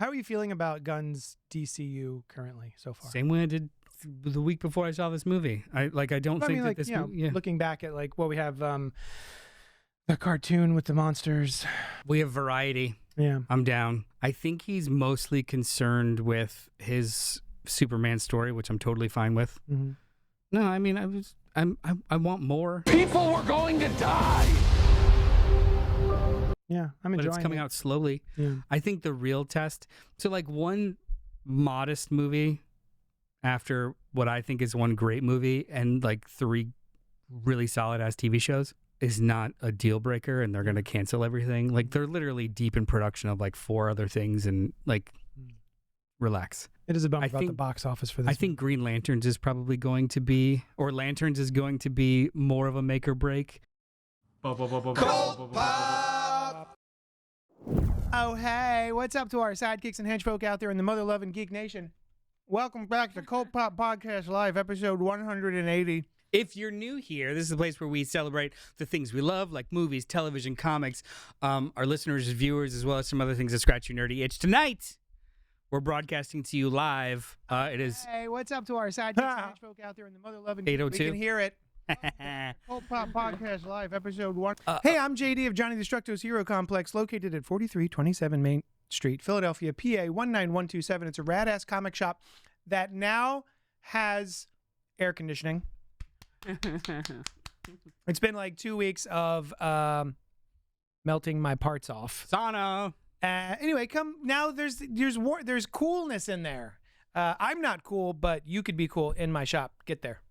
How are you feeling about Gunn's DCU currently so far? Same way I did the week before I saw this movie. I don't think that this movie... Yeah. Looking back at like what we have, the cartoon with the monsters. We have variety. Yeah. I'm down. I think he's mostly concerned with his Superman story, which I'm totally fine with. Mm-hmm. No, I mean, I want more. People were going to die. Yeah, I'm enjoying But it's coming out slowly. Yeah. I think the real test... So, like, one modest movie after what I think is one great movie and, like, 3 really solid-ass TV shows is not a deal breaker, and they're going to cancel everything. Like, they're literally deep in production of, like, 4 other things, and, like, relax. It is about the box office for this. I think Green Lanterns is probably going to be... Or Lanterns is going to be more of a make or break. Oh, hey, what's up to our sidekicks and henchfolk out there in the mother-loving Geek Nation? Welcome back to CultPOP Podcast Live, episode 180. If you're new here, this is a place where we celebrate the things we love, like movies, television, comics, our listeners, viewers, as well as some other things that scratch your nerdy itch. Tonight, we're broadcasting to you live. It is... Hey, what's up to our sidekicks and henchfolk out there in the mother-loving... 802. We can hear it. CultPOP Podcast Live, episode 1. Hey, I'm JD of Johnny Destructo's Hero Complex, located at 4327 Main Street, Philadelphia, PA 19127. It's a rad-ass comic shop that now has air conditioning. It's been like 2 weeks of melting my parts off. Sauna. Anyway, come now. There's coolness in there. I'm not cool, but you could be cool in my shop. Get there.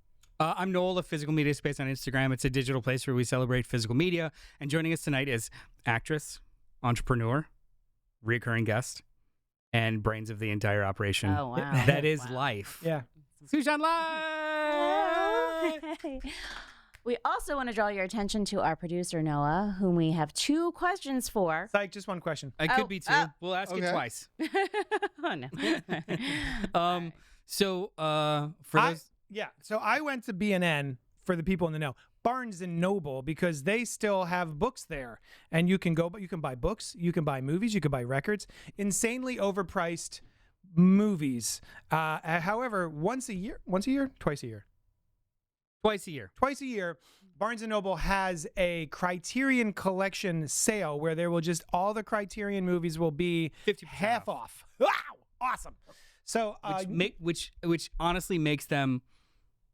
I'm Noel of Physical Media Space on Instagram. It's a digital place where we celebrate physical media. And joining us tonight is actress, entrepreneur, recurring guest, and brains of the entire operation. Oh, wow. That is life. Yeah. Su-Shan live! We also want to draw your attention to our producer, Noah, whom we have 2 questions for. Psych, just one question. It could be 2. We'll ask it twice. Oh, no. So I went to B&N for the people in the know. Barnes and Noble, because they still have books there, and you can go, but you can buy books, you can buy movies, you can buy records, insanely overpriced movies. However, twice a year, Barnes and Noble has a Criterion Collection sale where there will just all the Criterion movies will be 50% half off. Wow, awesome. So which honestly makes them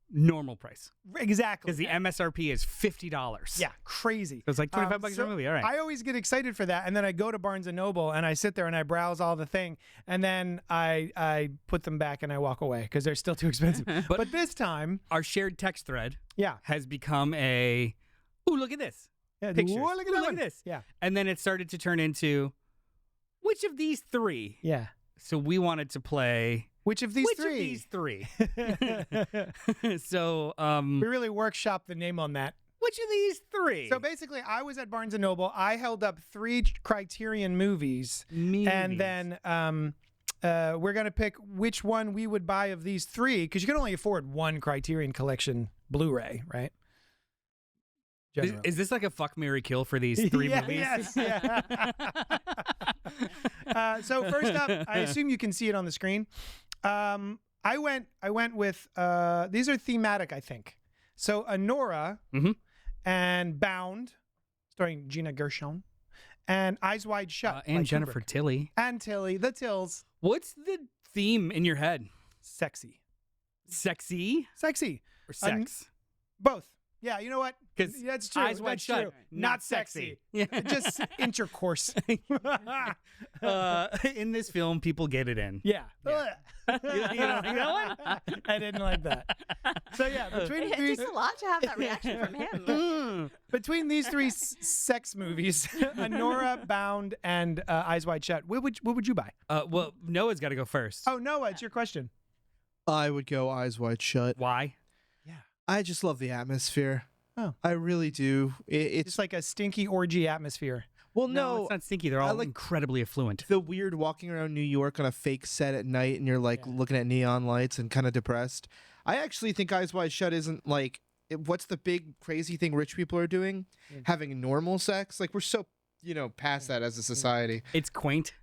normal price. Exactly. Because the MSRP is $50. Yeah, crazy. So it's like $25 for a movie. All right. I always get excited for that, and then I go to Barnes and Noble and I sit there and I browse all the thing, and then I put them back and I walk away because they're still too expensive. but this time, our shared text thread yeah, has become a ooh, look at this. yeah, Pictures. Ooh, look at that one. this. Yeah, And then it started to turn into which of these 3? yeah. So we wanted to play Which of these which three? of these 3? So we really workshopped the name on that. which of these 3? So basically, I was at Barnes and Noble. I held up 3 Criterion movies, and then we're gonna pick which one we would buy of these 3 because you can only afford 1 Criterion Collection Blu-ray, right? Is this like a fuck, marry, kill for these 3 Yeah, movies? Yes, yeah. So first up, I assume you can see it on the screen. I went with these are thematic, I think. So Anora and Bound, starring Gina Gershon, and Eyes Wide Shut, and by Jennifer Kubrick. Tilly. And Tilly, the Tills. What's the theme in your head? Sexy. Sexy Sexy. or sex? Both. Yeah, you know what? 'Cause that's true. Eyes Wide That's Shut, true. not sexy. Yeah. Just intercourse. In this film, people get it in. Yeah. You don't like that one? I didn't like that. So yeah, between It these takes a lot to have that reaction from him. between these 3 sex movies, Anora, Bound, and Eyes Wide Shut, what would you buy? Well, Noah's got to go first. Oh, Noah, it's your question. I would go Eyes Wide Shut. Why? I just love the atmosphere. Oh. I really do. It's It's like a stinky orgy atmosphere. well, No, no, it's not stinky. They're all like- incredibly affluent. the weird walking around New York on a fake set at night, and you're like looking at neon lights and kind of depressed. I actually think Eyes Wide Shut isn't like what's the big crazy thing rich people are doing, having normal sex. Like we're so past that as a society. It's quaint.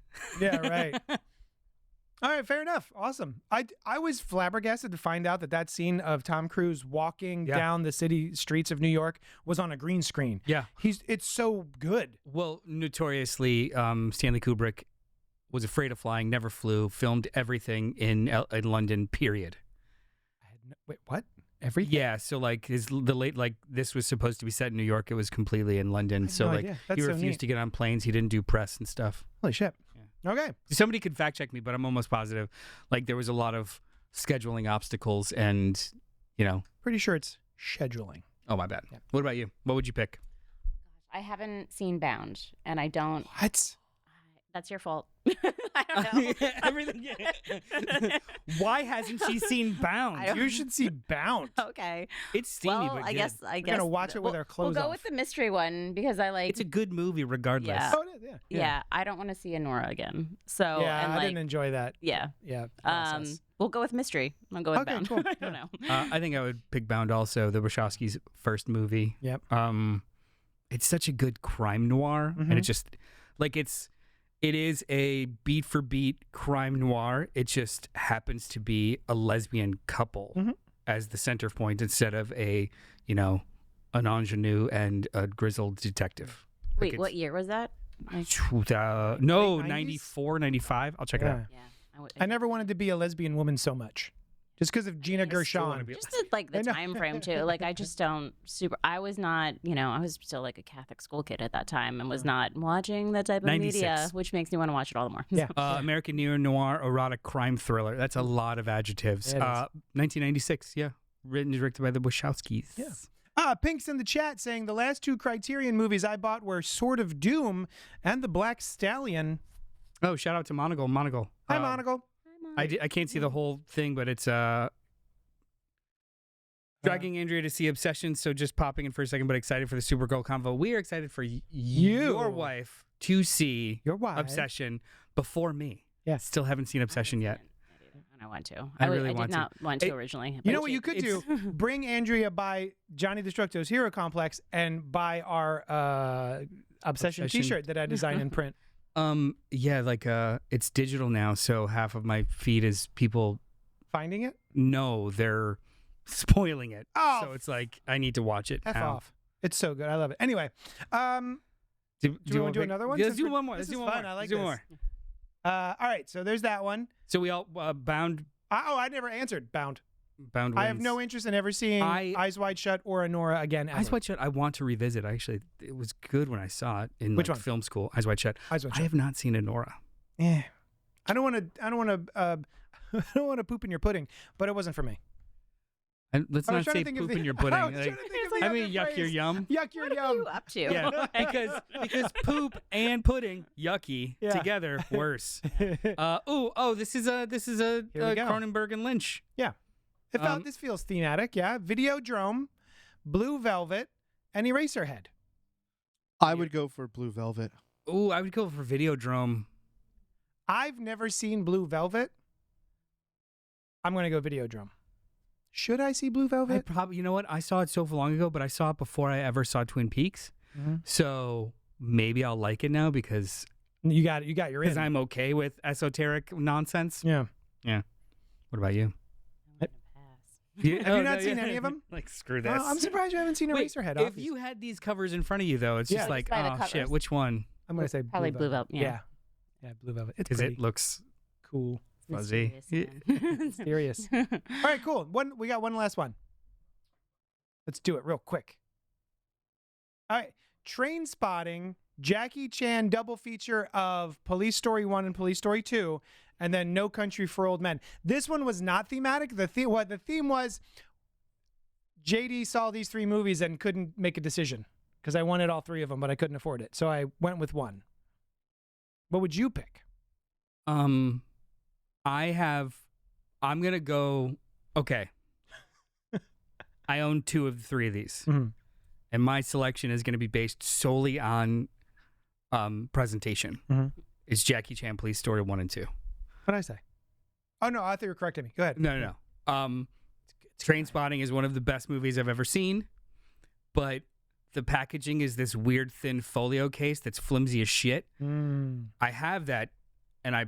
Yeah, right. All right, fair enough. Awesome. I was flabbergasted to find out that scene of Tom Cruise walking down the city streets of New York was on a green screen. Yeah. It's so good. Well, notoriously, Stanley Kubrick was afraid of flying, never flew, filmed everything in London, period. Wait, what? Everything? Yeah, so like this was supposed to be set in New York. It was completely in London. So no like idea. That's he so refused neat. to get on planes. He didn't do press and stuff. Holy shit. Okay. Somebody could fact check me, but I'm almost positive. Like there was a lot of scheduling obstacles and, Pretty sure it's scheduling. Oh, my bad. Yeah. What about you? What would you pick? I haven't seen Bound, and I don't. What? That's your fault. I don't know. Everything. Why hasn't she seen Bound? You should see Bound. Okay. It's steamy, Well, but I good. guess We're gonna watch it with our clothes We'll go off. with the mystery one because I like. It's a good movie regardless. Yeah. Oh, it is, Yeah, I don't want to see Nora again. So Yeah, and I like, didn't enjoy that. yeah. Yeah. Process. We'll go with mystery. I'll go with Okay, Bound. cool. I don't know. I think I would pick Bound also, the Wachowskis' first movie. Yep. It's such a good crime noir, and it just it is a beat for beat crime noir. It just happens to be a lesbian couple as the center point instead of an ingenue and a grizzled detective. Wait, what year was that? Like, No, Late 90s? 94, 95. I'll check it out. yeah. I never wanted to be a lesbian woman so much. Just because of Gina Gershon. Just the time frame too. Like I just don't I was not, I was still like a Catholic school kid at that time and was not watching that type of 96. media, which makes me want to watch it all the more. Yeah. American neo-noir erotic crime thriller. That's a lot of adjectives. Yeah, it is. 1996, yeah. Written and directed by the Wachowskis. Yeah. Pink's in the chat saying the last two Criterion movies I bought were Sword of Doom and The Black Stallion. Oh, shout out to Monagle. Monagle. Hi, Monagle. I can't see the whole thing, but it's dragging Andrea to see Obsession, so just popping in for a second, but excited for the Supergirl convo. We are excited for your wife to see Your wife. Obsession before me. Yeah. Still haven't seen Obsession yet. I want to. I really I want did to. not want to originally. You know what you could do? Bring Andrea by Johnny Destructo's Hero Complex and buy our Obsession t-shirt that I designed in print. It's digital now, so half of my feed is people Finding it? No, they're spoiling it. Oh, so it's like I need to watch it. F now. off. It's so good. I love it. Anyway, Do you want to do another one? Yeah, let's Since do one more. This Let's do is one fun. more. I like Let's do this. more. All right, so there's that one. So we all Bound I never answered Bound. wins. I have no interest in ever seeing Eyes Wide Shut or Anora again. Ever. Eyes Wide Shut. I want to revisit. Actually, it was good when I saw it in Which one? film school. Eyes Wide Shut. Eyes Wide I Shut. have not seen Anora. Yeah. I don't want to. I don't want to poop in your pudding, but it wasn't for me. And let's I was not trying to say think of poop in the- your I pudding. was trying to think of the I other mean, yuck your phrase. yum. Yuck your What are yum. you up to? Yeah, because poop and pudding, yucky Yeah. together, worse. This is a Here we go. Cronenberg and Lynch. This feels thematic. Yeah. Videodrome, Blue Velvet, and Eraserhead. I would go for Blue Velvet. Ooh, I would go for Videodrome. I've never seen Blue Velvet. I'm going to go Videodrome. Should I see Blue Velvet? You know what? I saw it so long ago, but I saw it before I ever saw Twin Peaks. Mm-hmm. So maybe I'll like it now because You got your in. I'm okay with esoteric nonsense. Yeah. What about you? I'm gonna pass. Have you not seen any of them? Like screw this. Well, I'm surprised you haven't seen Wait, Eraserhead. if obviously. you had these covers in front of you, though, it's Yeah. just like, Just by the oh shit, covers. which one? I'm going to say Probably Blue Velvet, yeah. Yeah, Blue Velvet. It's Because pretty it looks cool. fuzzy. Mysterious. All right, cool. We got one last one. Let's do it real quick. All right. Train Spotting, Jackie Chan double feature of Police Story 1 and Police Story 2, and then No Country for Old Men. This one was not thematic. The theme was JD saw these three movies and couldn't make a decision because I wanted all three of them, but I couldn't afford it. So I went with one. What would you pick? I'm gonna go. Okay. I own two of the three of these, Mhm. and my selection is going to be based solely on presentation. Mhm. It's Jackie Chan Police Story 1 and 2. What did I say? Oh, no, I thought you were correcting me. Go ahead. No. Train Spotting is one of the best movies I've ever seen, but the packaging is this weird thin folio case that's flimsy as shit. Mm. I have that, and I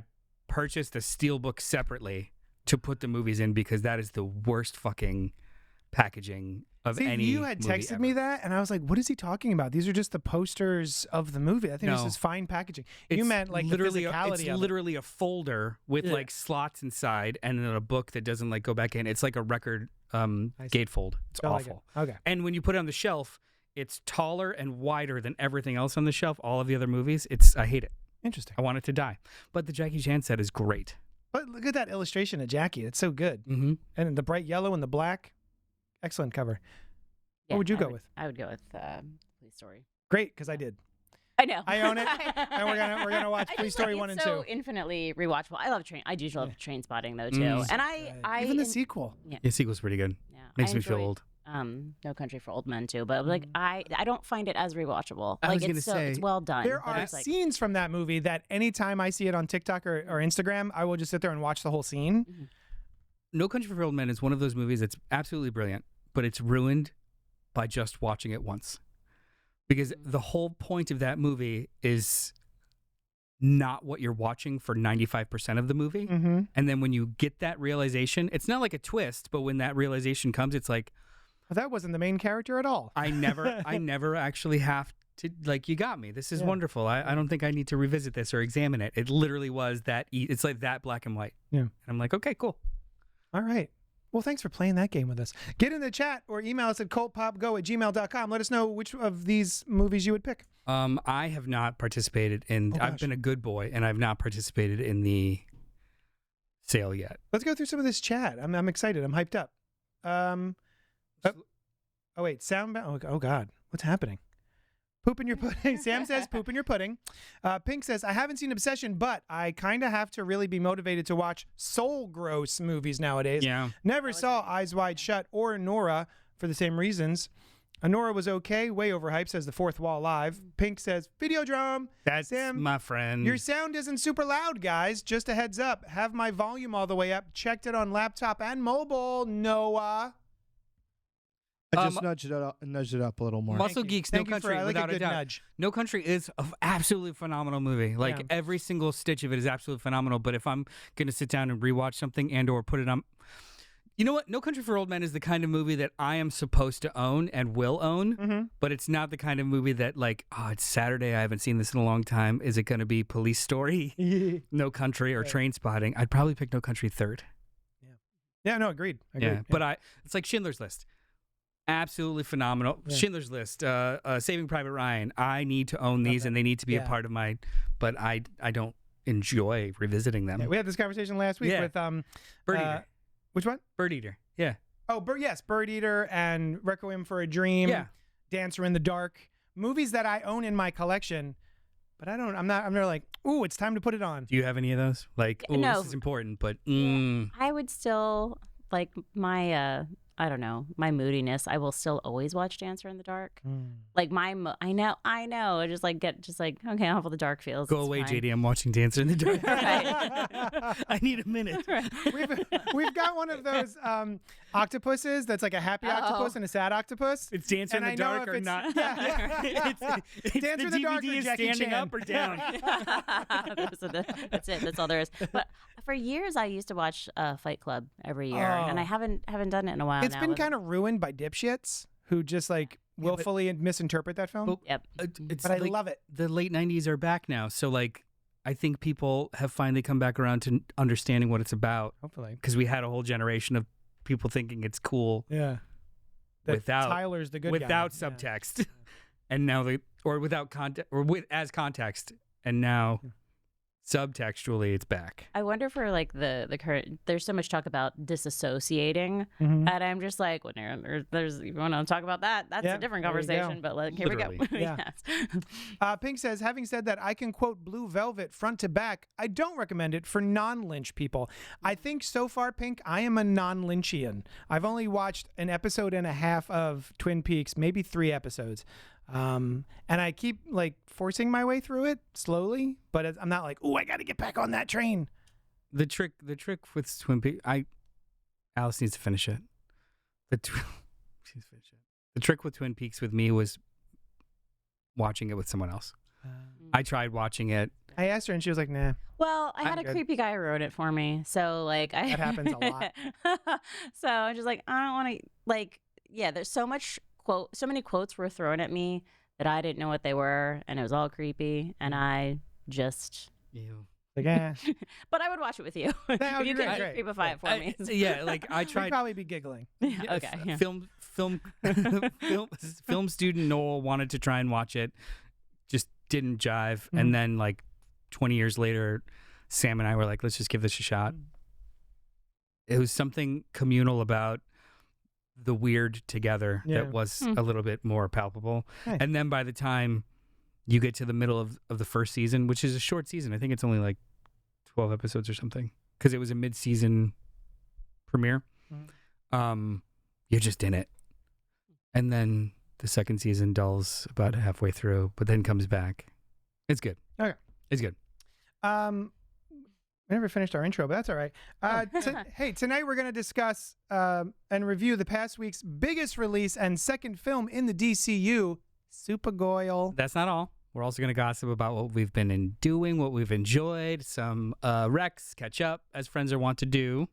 purchase the steelbook separately to put the movies in because that is the worst fucking packaging of any you had movie texted ever. me that, and I was like, "What is he talking about? These are just the posters of the movie. I think this No. is fine packaging." You It's meant like literally the physicality it's of it. literally a folder with Yeah. like slots inside and then a book that doesn't like go back in. It's like a record see. gatefold. It's I like it. awful. Okay. And when you put it on the shelf, it's taller and wider than everything else on the shelf. All of the other movies, I hate it. Interesting. I want it to die. But the Jackie Chan set is great. But look at that illustration of Jackie. It's so good. Mm-hmm. And the bright yellow and the black. Excellent cover. Yeah, would you go with? I would go with Police Story. Great, because I did. I know. I own it. And we're gonna watch I Police just Story like 1 it's and 2. so infinitely rewatchable. I love train. I do love Train Spotting though too. Mm. And I Even the sequel. The sequel's pretty good. Yeah, Makes I me feel enjoyed, old. No Country for Old Men too, but like I don't find it as rewatchable. I Like was gonna it's so say, it's well done. There but are it's like, scenes from that movie that anytime I see it on TikTok or Instagram, I will just sit there and watch the whole scene. No Country for Old Men is one of those movies that's absolutely brilliant, but it's ruined by just watching it once. Because the whole point of that movie is not what you're watching for 95% of the movie. Mm-hmm. And then when you get that realization, it's not like a twist, but when that realization comes, it's like, Well, that wasn't the main character at all. I never actually have to, like, you got me. This is Yeah. wonderful. I don't think I need to revisit this or examine it. It literally was that, it's like that black and white. Yeah. And I'm like, okay, cool. All right. Well, thanks for playing that game with us. Get in the chat or email us at cultpopgo@gmail.com. Let us know which of these movies you would pick. I have not participated in, Oh, I've gosh. been a good boy and I've not participated in the sale yet. Let's go through some of this chat. I'm excited. I'm hyped up. Oh wait, sound. Oh God, what's happening? Poop in your pudding. Sam says poop in your pudding. Pink says, I haven't seen Obsession, but I kind of have to really be motivated to watch soul gross movies nowadays. Yeah. Never saw Eyes Wide Shut or Nora for the same reasons. Nora was okay, way overhyped, says The Fourth Wall Live. Pink says, Videodrome. That's Sam, my friend. your sound isn't super loud, guys. Just a heads up. Have my volume all the way up. Checked it on laptop and mobile, Noah. I just nudged it up a little more. Muscle Thank you. Geeks, Thank No you for- Country, I like a without a good doubt. nudge. No Country is an absolutely phenomenal movie. Like Yeah. every single stitch of it is absolutely phenomenal. But if I'm going to sit down and rewatch something and or put it on, you know what? No Country for Old Men is the kind of movie that I am supposed to own and will own. Mm-hmm. But it's not the kind of movie that like, oh, it's Saturday. I haven't seen this in a long time. Is it going to be Police Story, No Country, or Train Spotting? I'd probably pick No Country third. Yeah, no, agreed. Yeah, but it's like Schindler's List. Absolutely phenomenal. Yeah. Schindler's List, Saving Private Ryan. I need to own these, and they need to be a part of my. But I don't enjoy revisiting them. Yeah, we had this conversation last week Yeah. with Bird Eater. which one? Bird Eater. Yeah. Oh, yes, Bird Eater and Requiem for a Dream. Yeah. Dancer in the Dark. Movies that I own in my collection, but I'm never like, ooh, it's time to put it on. Do you have any of those? Like, oh, No. this is important, but I would still like my I don't know, my moodiness. I will still always watch Dancer in the Dark. Like I know. I just like okay, I'll have all the dark feels. go it's away, fine. JD. I'm watching Dancer in the Dark. Right. I need a minute. We've got one of those octopuses that's like a happy octopus and a sad octupus. It's Dancer And in the I know Dark if or it's- not? yeah. It's Dancer in the the Dark DVD or is Jackie standing Chan. up or down. That's it. That's all there is. But for years, I used to watch Fight Club every year, and I haven't done it in a while. It's now. been kind of ruined by dipshits who just like willfully misinterpret that film. Yep. It's But I like, love it. the late 90s are back now. So, like, I think people have finally come back around to understanding what it's about Hopefully. because we had a whole generation of people thinking it's cool Yeah. That without Tyler's the good without guy. Yeah. subtext. And now without context or as context. And now subtextually it's back. I wonder for like the current. There's so much talk about disassociating, Mhm. and I'm just like, when there's you want to talk about that? That's Yeah, a different there you go. conversation. But like, here Literally. we go. Yeah. Yes. Pink says, having said that, I can quote Blue Velvet front to back. I don't recommend it for non-Lynch people. I think so far, Pink, I am a non-Lynchian. I've only watched an episode and a half of Twin Peaks, maybe 3 episodes. And I keep like forcing my way through it slowly, but I'm not like, oh, I got to get back on that train. The trick with Twin Peaks, Alice needs to finish it. She needs to finish it. The trick with Twin Peaks with me was watching it with someone else. I tried watching it I asked her and she was like, nah. Well, I had I'm a good. creepy guy who wrote it for me, so like That happens a lot. So I'm just like, I don't want to like. Yeah, there's so many quotes were thrown at me that I didn't know what they were, and it was all creepy, and I just. Ew. Like, eh. But I would watch it with you. would If be you great, could great. creepify it for me. Yeah, like I We'd tried. probably be giggling. Yeah, okay. Yeah. Film film student Noel wanted to try and watch it, just didn't jive, Mhm. and then like 20 years later, Sam and I were like, let's just give this a shot. It was something communal about the weird together Yeah. that was a little bit more palpable. Nice. And then by the time you get to the middle of the first season, which is a short season, I think it's only like 12 episodes or something, because it was a mid-season premiere. You're just in it. And then the second season dulls about halfway through, but then comes back. It's good. Okay. It's good. We never finished our intro, but that's all right. Hey, tonight we're going to discuss and review the past week's biggest release and second film in the DCU, Supergirl. That's not all. We're also going to gossip about what we've been doing, what we've enjoyed, some recs, catch up, as friends are wont to do.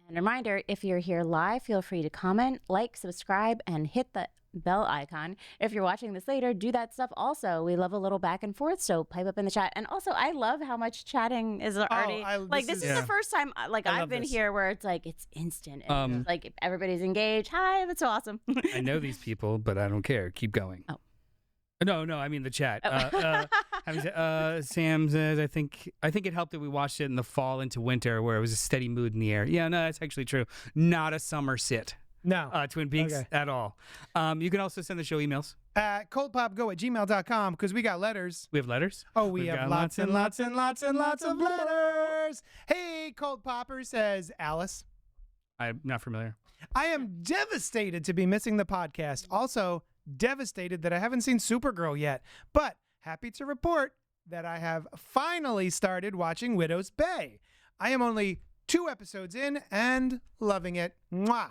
And a reminder, if you're here live, feel free to comment, like, subscribe, and hit the bell icon. If you're watching this later, do that stuff also. We love a little back and forth, so pipe up in the chat. And also, I love how much chatting is already this is the first time I've been here where it's like it's instant and it's like everybody's engaged. Hi, that's so awesome. I know these people, but I don't care. Keep going. Oh. No, I mean the chat. Oh. Sam says, I think it helped that we watched it in the fall into winter where it was a steady mood in the air. Yeah, no, that's actually true. Not a summer sit. No. Twin Peaks Okay. at all. You can also send the show emails. CultPopGo@gmail.com because we got letters. We have letters. Oh, we We've have got lots and lots and lots and lots of letters. Hey, Cult Popper, says Alice. I'm not familiar. I am devastated to be missing the podcast. Also, devastated that I haven't seen Supergirl yet, but happy to report that I have finally started watching Widow's Bay. I am only 2 episodes in and loving it. Mwah!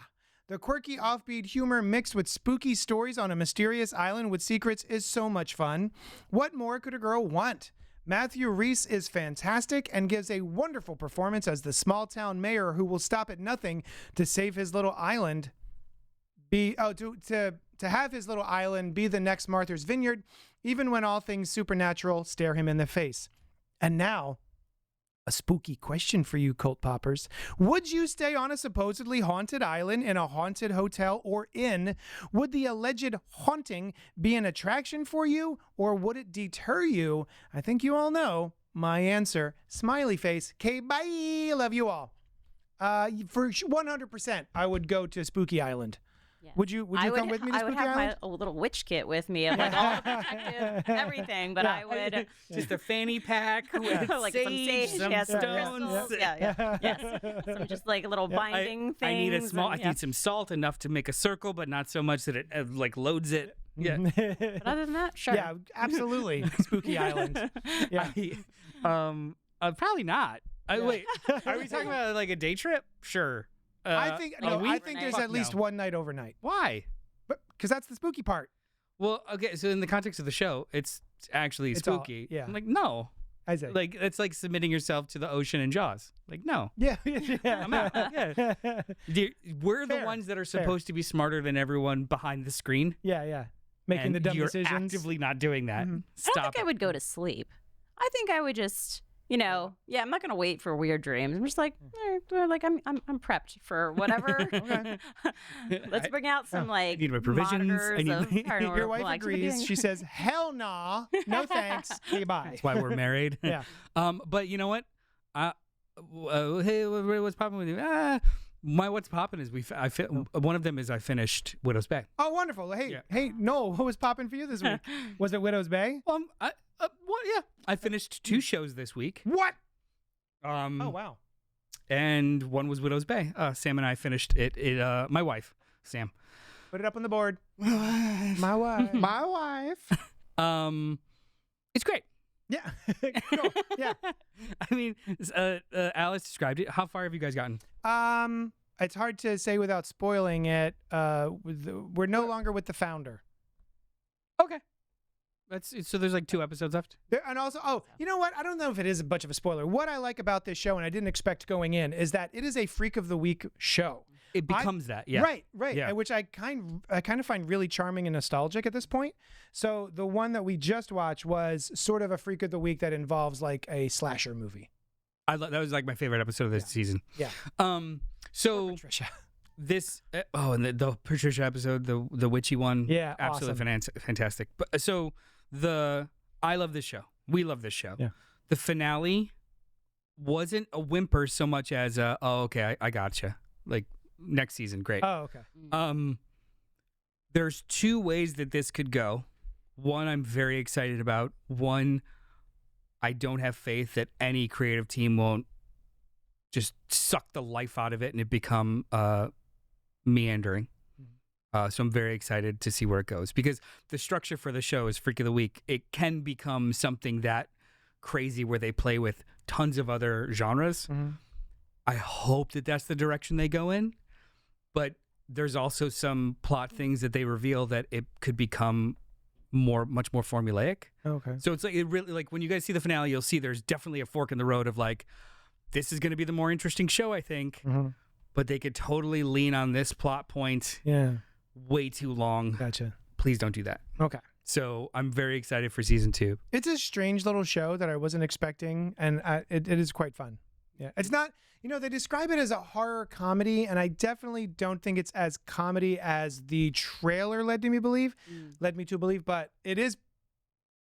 The quirky offbeat humor mixed with spooky stories on a mysterious island with secrets is so much fun. What more could a girl want? Matthew Rhys is fantastic and gives a wonderful performance as the small town mayor who will stop at nothing to save his little island. To have his little island be the next Martha's Vineyard, even when all things supernatural stare him in the face. And now, a spooky question for you, Cult Poppers. Would you stay on a supposedly haunted island in a haunted hotel or inn? Would the alleged haunting be an attraction for you, or would it deter you? I think you all know my answer. Smiley face. Okay, bye. Love you all. For 100%, I would go to Spooky Island. Yeah. Would you come with me to I would Spooky have Island? my little witch kit with me of like all the protective everything, but I would Just a fanny pack with like some sage, some yeah, some stones. crystals, yes, some just like little binding things. I need a small. and, I need some salt, enough to make a circle, but not so much that it like loads it. Yeah. But other than that, sure. Yeah, absolutely. Spooky Island. Yeah. Probably not. Yeah. Wait, are we talking about like a day trip? Sure. I think a no. week? I think there's Fuck at least no. one night overnight, Why? but because that's the spooky part. Well, okay. So in the context of the show, it's actually It's all- spooky. yeah. I'm like, no. I say. Like it's like submitting yourself to the ocean and Jaws. Like, no. Yeah. I'm out. Yeah. We're the Fair, ones that are fair. supposed to be smarter than everyone behind the screen. Yeah. Making and the dumb you're decisions. actively not doing that. Mhm. I don't Stop think I would go to sleep. I think I would just, I'm not gonna wait for weird dreams. I'm just like, I'm prepped for whatever. Let's bring out some like need my provisions. monitors I need of my- paranormal Your wife activity. agrees. She says, "Hell nah, no thanks, okay, bye." That's why we're married. Yeah. But you know what? Hey, what's popping with you? My what's popping is one of them is I finished Widow's Bay. Oh, wonderful. Hey, Noel, what was popping for you this week? Was it Widow's Bay? Yeah, I finished 2 shows this week. What? Oh Wow. And one was Widow's Bay. Sam and I finished it. My wife, Sam. Put it up on the board. My wife. My wife. It's great. Yeah. Cool. Yeah. I mean, Alice described it. How far have you guys gotten? It's hard to say without spoiling it. We're no longer with the founder. Okay. So there's like 2 episodes left. And also, you know what? I don't know if it is much of a spoiler. What I like about this show, and I didn't expect going in, is that it is a Freak of the Week show. It becomes that, yeah. Right, Yeah. and which I kind of find really charming and nostalgic at this point. So the one that we just watched was sort of a Freak of the Week that involves like a slasher movie. That was like my favorite episode of this season. Yeah. So Patricia. this and the Patricia episode, the witchy one, Yeah, absolutely fantastic. But I love this show. We love this show. Yeah. The finale wasn't a whimper so much as okay, I gotcha. Like next season, great. Oh, okay. There's 2 ways that this could go. One, I'm very excited about. One, I don't have faith that any creative team won't just suck the life out of it and it become meandering. So I'm very excited to see where it goes because the structure for the show is Freak of the Week. It can become something that crazy where they play with tons of other genres. Mm-hmm. I hope that that's the direction they go in, but there's also some plot things that they reveal that it could become much more formulaic. Okay. So it's like it really like when you guys see the finale, you'll see there's definitely a fork in the road of like this is going to be the more interesting show, I think. Mm-hmm. But they could totally lean on this plot point Yeah. way too long. Gotcha. Please don't do that. Okay. So I'm very excited for season 2. It's a strange little show that I wasn't expecting, and it is quite fun. Yeah. It's not, they describe it as a horror comedy, and I definitely don't think it's as comedy as the trailer led me to believe, but it is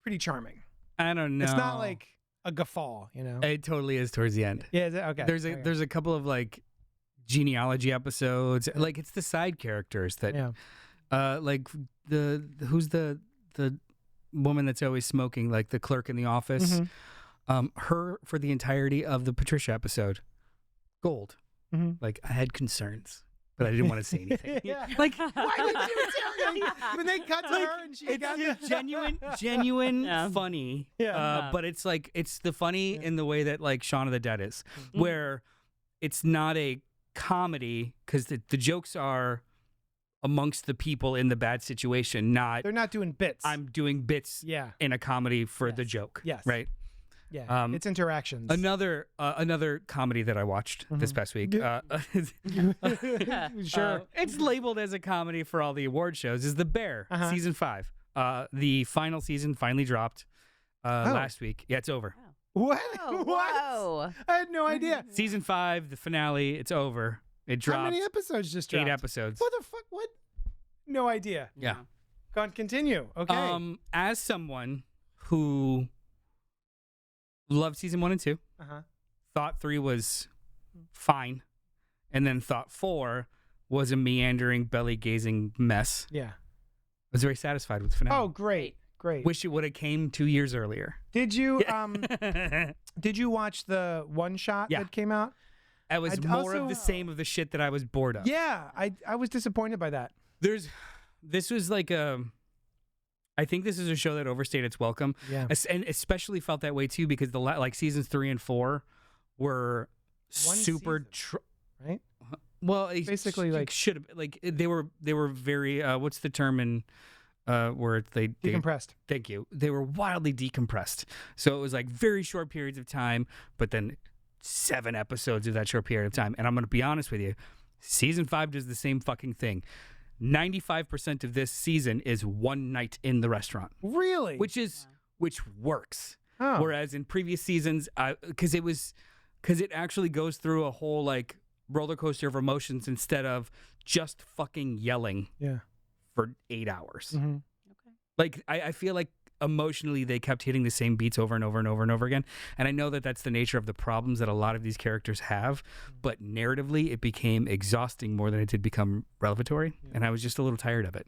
pretty charming. I don't know. It's not like a guffaw, It totally is towards the end. Yeah, is it? Okay. There's a couple of like genealogy episodes. Like it's the side characters that like who's the woman that's always smoking, like the clerk in the office. Mm-hmm. Her for the entirety of the Patricia episode. Gold. Mm-hmm. Like I had concerns, but I didn't want to say anything. Yeah. Like why did you tell me? When they cut to her and she got the genuine funny. Yeah. But it's like it's the funny in the way that like Shaun of the Dead is, where it's not a comedy because the jokes are amongst the people in the bad situation. They're not doing bits. I'm doing bits. In a comedy for the joke. Yes. Right. Yeah, it's interactions. Another comedy that I watched this past week. Sure. It's labeled as a comedy for all the award shows. Is The Bear, season 5. The final season finally dropped last week. Yeah, it's over. What? Oh, What? whoa. I had no idea. Season 5, the finale. It's over. It dropped. How many episodes just dropped? 8 episodes. What the fuck? What? No idea. Yeah. Go on, continue. Okay. As someone who loved season 1 and 2, thought 3 was fine, and then thought 4 was a meandering, belly-gazing mess. Yeah. I was very satisfied with the finale. Oh, great. Wish it would have came 2 years earlier. Did you did you watch the one shot that came out? It was more of the same of the shit that I was bored of. Yeah, I was disappointed by that. This was like I think this is a show that overstayed its welcome. Yeah. And especially felt that way too because like seasons 3 and 4 were super right? Well, basically like should have like they were very what's the term in where they decompressed. Thank you. They were wildly decompressed. So it was like very short periods of time, but then 7 episodes of that short period of time. And I'm going to be honest with you, season 5 does the same fucking thing. 95% of this season is one night in the restaurant. Really? Which works. Oh. Whereas in previous seasons, because it actually goes through a whole like roller coaster of emotions instead of just fucking yelling. Yeah. For 8 hours. Mm-hmm. Okay. Like I feel like emotionally they kept hitting the same beats over and over and over and over again. And I know that that's the nature of the problems that a lot of these characters have, but narratively it became exhausting more than it did become revelatory. Yeah. And I was just a little tired of it.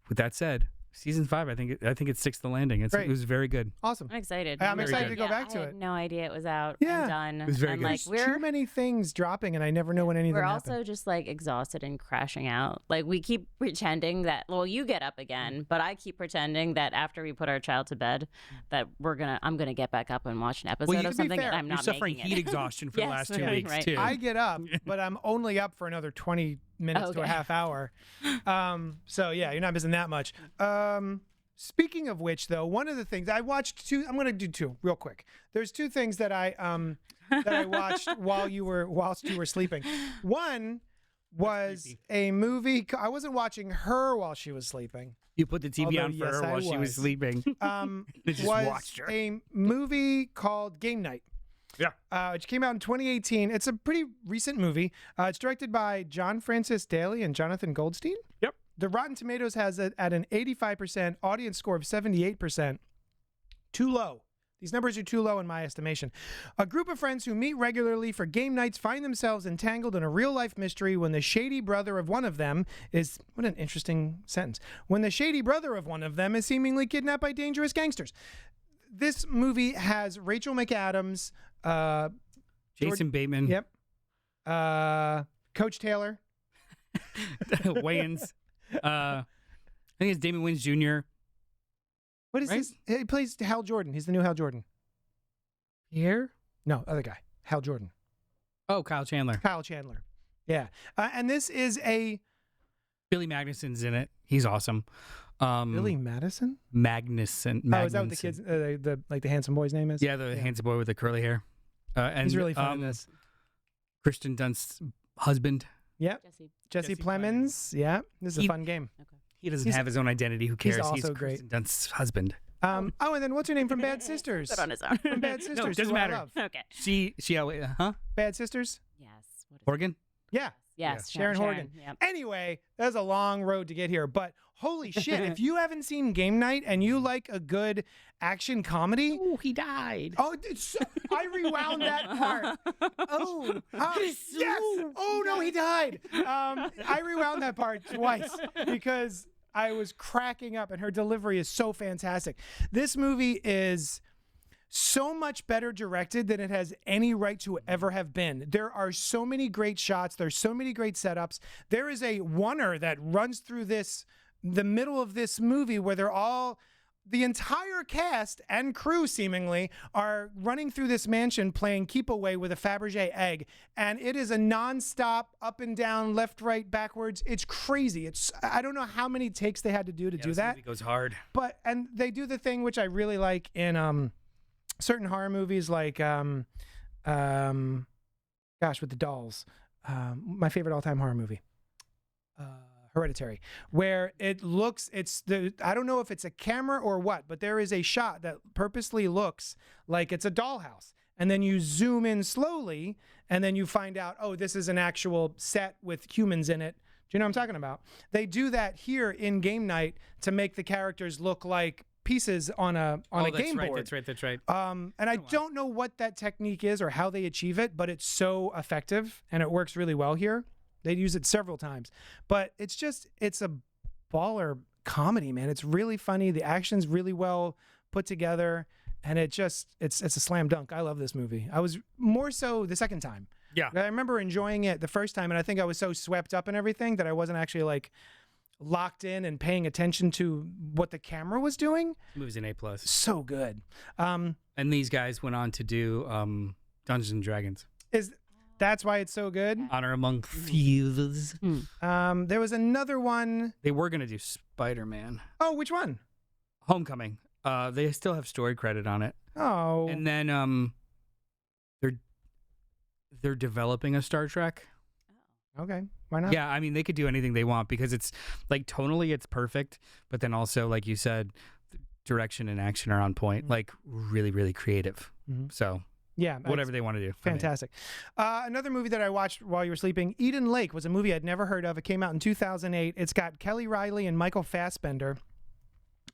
With that said, season 5, I think it sticks the landing. It was very good. Awesome. I'm excited. I'm excited to go back to I it. had no idea it was out Yeah. and done. It was very and good. like There's too many things dropping, and I never know when anything we're happens. also just like exhausted and crashing out. Like we keep pretending that you get up again, but I keep pretending that after we put our child to bed that I'm gonna get back up and watch an episode of something and I'm You're not suffering making heat it. exhaustion for Yes, the last 2 right, weeks right. too. I get up, but I'm only up for another 20 minutes to a Okay. half hour. So yeah, you're not missing that much. speaking of which, though, one of the things I watched two. I'm going to do two real quick. There's two things that I watched whilst you were sleeping. One was a movie. I wasn't watching her while she was sleeping. You put the TV Although, on for yes, her I while she was was. sleeping. Just Was watched her. a movie called Game Night. Yeah. Which came out in 2018. It's a pretty recent movie. It's directed by John Francis Daly and Jonathan Goldstein. Yep. The Rotten Tomatoes has it at an 85%, audience score of 78%. Too low. These numbers are too low in my estimation. A group of friends who meet regularly for game nights find themselves entangled in a real-life mystery when the shady brother of one of them is... What an interesting sentence. When the shady brother of one of them is seemingly kidnapped by dangerous gangsters. This movie has Rachel McAdams, Jason Bateman. Yep. Coach Taylor. Wayans. I think it's Damon Wayans Jr. What is Right? his? He plays Hal Jordan. He's the new Hal Jordan. Pierre? No, other guy. Hal Jordan. Oh, Kyle Chandler. Kyle Chandler. Yeah. And this is a... Billy Magnuson's in it. He's awesome. Billy Madison? Magnuson. Oh, is that what the kids, the handsome boy's name is? Yeah, the handsome boy with the curly hair. And He's really fun in this. Kristen Dunst's husband. Yep. Jesse Jesse Plemons. Yeah. This is a fun game. He doesn't He's- have his own identity. Who cares? also great. Kristen Dunst's husband. Oh, and then what's her name from Bad Sisters? Put on his own. From Bad Sisters. No, it doesn't who I matter. love. Okay. She huh? Bad Sisters? Yes. What is Horgan? Yeah. Yes. Sharon Horgan. Yep. Anyway, that's a long road to get here, but holy shit, if you haven't seen Game Night and you like a good action comedy, Oh, he died. oh, I rewound that part. Oh, yes. Oh no, he died. I rewound that part twice because I was cracking up, and her delivery is so fantastic. This movie is so much better directed than it has any right to ever have been. There are so many great shots. There's so many great setups. There is a oneer that runs through the middle of this movie where the entire cast and crew seemingly are running through this mansion playing keep away with a Fabergé egg, and it is a nonstop up and down, left, right, backwards. It's crazy. I don't know how many takes they had to do to do This that, movie goes hard. and they do the thing which I really like in certain horror movies, like gosh, with the dolls. My favorite all-time horror movie. Hereditary, where I don't know if it's a camera or what, but there is a shot that purposely looks like it's a dollhouse. And then you zoom in slowly, and then you find out, oh, this is an actual set with humans in it. Do you know what I'm talking about? They do that here in Game Night to make the characters look like pieces on a game board. That's right. And I don't know what that technique is or how they achieve it, but it's so effective and it works really well here. They use it several times, but it's a baller comedy, man. It's really funny. The action's really well put together, and it's a slam dunk. I love this movie. I was more so the second time. Yeah. I remember enjoying it the first time, and I think I was so swept up in everything that I wasn't actually like locked in and paying attention to what the camera was doing. This movie's an A+. So good. And these guys went on to do Dungeons and Dragons. That's why it's so good. Honor Among Thieves. There was another one. They were gonna do Spider-Man. Oh, which one? Homecoming. They still have story credit on it. Oh. And then they're developing a Star Trek. Okay. Why not? Yeah, I mean they could do anything they want because it's like tonally it's perfect, but then also like you said, direction and action are on point, like really, really creative. So yeah, whatever they want to do. Fantastic. Another movie that I watched while you were sleeping, Eden Lake, was a movie I'd never heard of. It came out in 2008. It's got Kelly Riley and Michael Fassbender.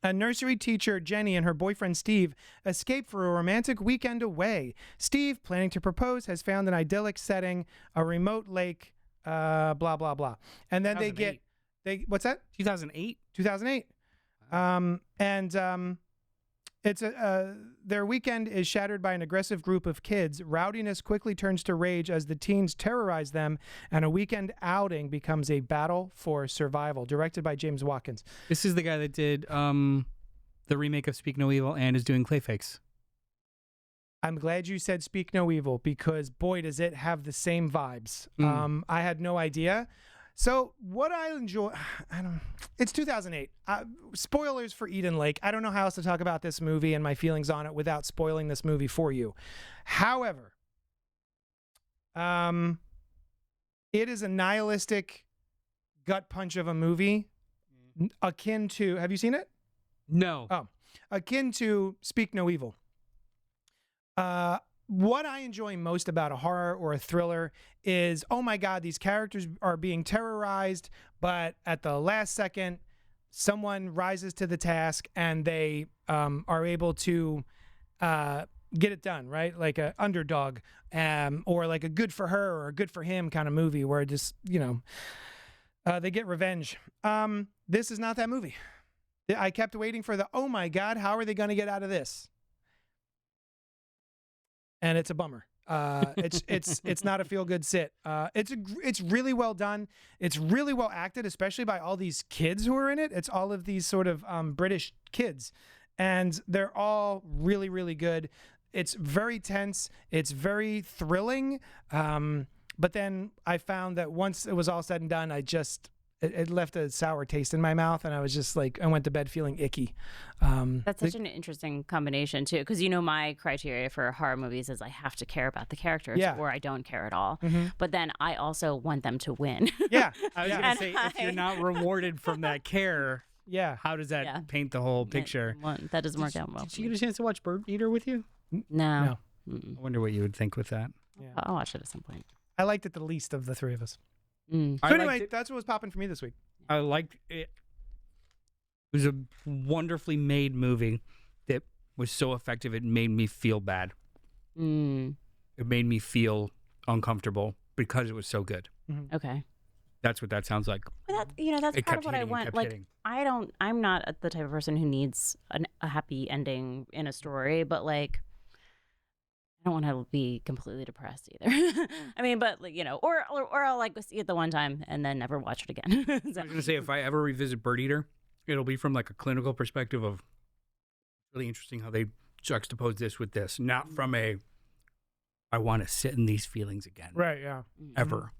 A nursery teacher, Jenny, and her boyfriend, Steve, escape for a romantic weekend away. Steve, planning to propose, has found an idyllic setting, a remote lake, blah, blah, blah. And then what's that? 2008? 2008. It's their weekend is shattered by an aggressive group of kids. Rowdiness quickly turns to rage as the teens terrorize them, and a weekend outing becomes a battle for survival. Directed by James Watkins. This is the guy that did the remake of Speak No Evil and is doing Clayfakes. I'm glad you said Speak No Evil because boy does it have the same vibes. I had no idea. So what I enjoy, it's 2008. Spoilers for Eden Lake. I don't know how else to talk about this movie and my feelings on it without spoiling this movie for you. However, it is a nihilistic gut punch of a movie akin to, have you seen it? No. Oh, akin to Speak No Evil. What I enjoy most about a horror or a thriller is, oh my God, these characters are being terrorized, but at the last second, someone rises to the task and they are able to get it done, right? Like a underdog, or like a good for her or a good for him kind of movie where just, they get revenge. This is not that movie. I kept waiting for the, oh my God, how are they going to get out of this? And it's a bummer. It's not a feel good sit. It's really well done. It's really well acted, especially by all these kids who are in it. It's all of these sort of British kids, and they're all really, really good. It's very tense. It's very thrilling. But then I found that once it was all said and done, it left a sour taste in my mouth, and I was just like, I went to bed feeling icky. That's such an interesting combination too, because my criteria for horror movies is I have to care about the characters, or I don't care at all. But then I also want them to win. Yeah, I was going to say, if you're not rewarded from that care, yeah. how does that paint the whole picture? That doesn't work out well. Did you get a chance to watch Bird Eater with you? No. I wonder what you would think with that. Yeah. I'll watch it at some point. I liked it the least of the three of us. Mm. So anyway, that's what was popping for me this week. I liked it. It was a wonderfully made movie that was so effective it made me feel bad. It made me feel uncomfortable because it was so good. Okay. That's what that sounds like. But that's It part kept of what I hitting and want. kept Like, hitting. I'm not the type of person who needs a happy ending in a story, but like, I don't want to be completely depressed either. I mean, but like, or I'll like see it the one time and then never watch it again. So- I was going to say, if I ever revisit Bird Eater, it'll be from like a clinical perspective of really interesting how they juxtapose this with this, not from a, I want to sit in these feelings again. Right, yeah. Ever.